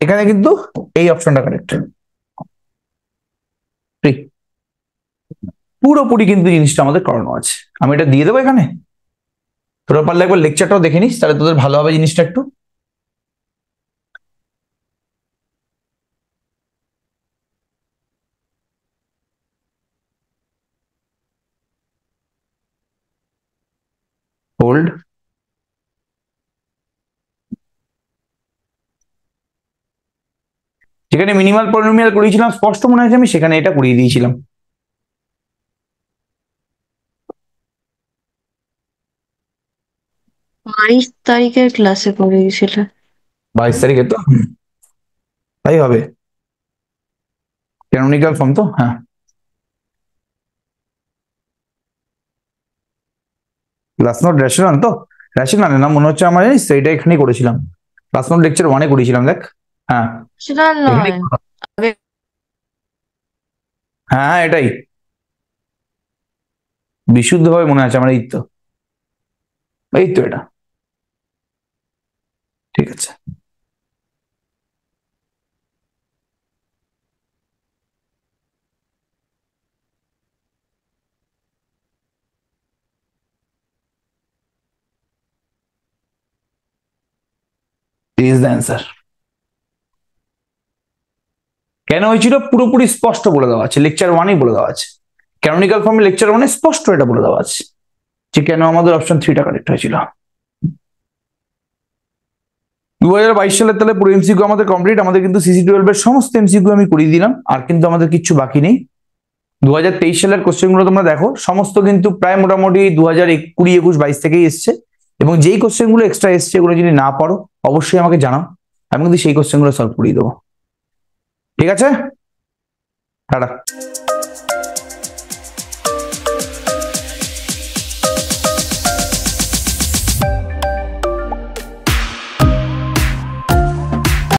এখানে কিন্তু এই অপশনটা কারেক্ট, পুরোপুরি কিন্তু জিনিসটা আমাদের করানো আছে। আমি এটা দিয়ে দেবো এখানে, তোরা পারলে একবার লেকচারটাও দেখে নিস, তাহলে তোদের ভালো হবে জিনিসটা একটু। হোল্ড। যেখানে মিনিমাল পলিনোমিয়াল করিয়েছিলাম স্পষ্ট মনে আছে, আমি সেখানে এটা করিয়ে দিয়েছিলাম। বাইশ তারিখের ক্লাসে পড়িয়েছিল। 22 তারিখে তো তাই হবে, ক্যানোনিক্যাল ফর্ম তো। হ্যাঁ, ক্লাস নোট রেশনাল তো, রেশনাল না মনে হচ্ছে আমার, জানিস তো এটা এখানেই করেছিলাম, ক্লাস নোট লেকচার 1-এ করেছিলাম দেখ। হ্যাঁ সেটা এখানেই নয়, আগে হ্যাঁ হ্যাঁ এটাই বিশুদ্ধভাবে মনে আছে আমার। এই তো এটা ঠিক আছে। This is the answer. কেন হয়েছিল পুরোপুরি স্পষ্ট বলে দেওয়া আছে, লেকচার ওয়ানেই বলে দেওয়া আছে, ক্যানোনিক্যাল ফর্মে লেকচার ওয়ানে স্পষ্ট এটা বলে দেওয়া আছে যে কেন আমাদের অপশন 3টা কারেক্ট হয়েছিল। 2022 সালের তাহলে পুরো এমসিকিউ আমাদের কমপ্লিট। আমাদের কিন্তু CC12 এর সমস্ত এমসিকিউ আমি করিয়ে দিলাম, আর কিন্তু আমাদের কিচ্ছু বাকি নেই। 2023 সালের কোশ্চেন গুলো তোমরা দেখো, সমস্ত কিন্তু প্রায় মোটামুটি 2020, 21, 22 থেকেই এসছে, এবং যেই কোশ্চেন গুলো এক্সট্রা এসছে এগুলো যদি না পারো অবশ্যই আমাকে জানাও, আমি কিন্তু সেই কোশ্চেন গুলো সলভ করিয়ে দেবো। ঠিক আছে, টাটা।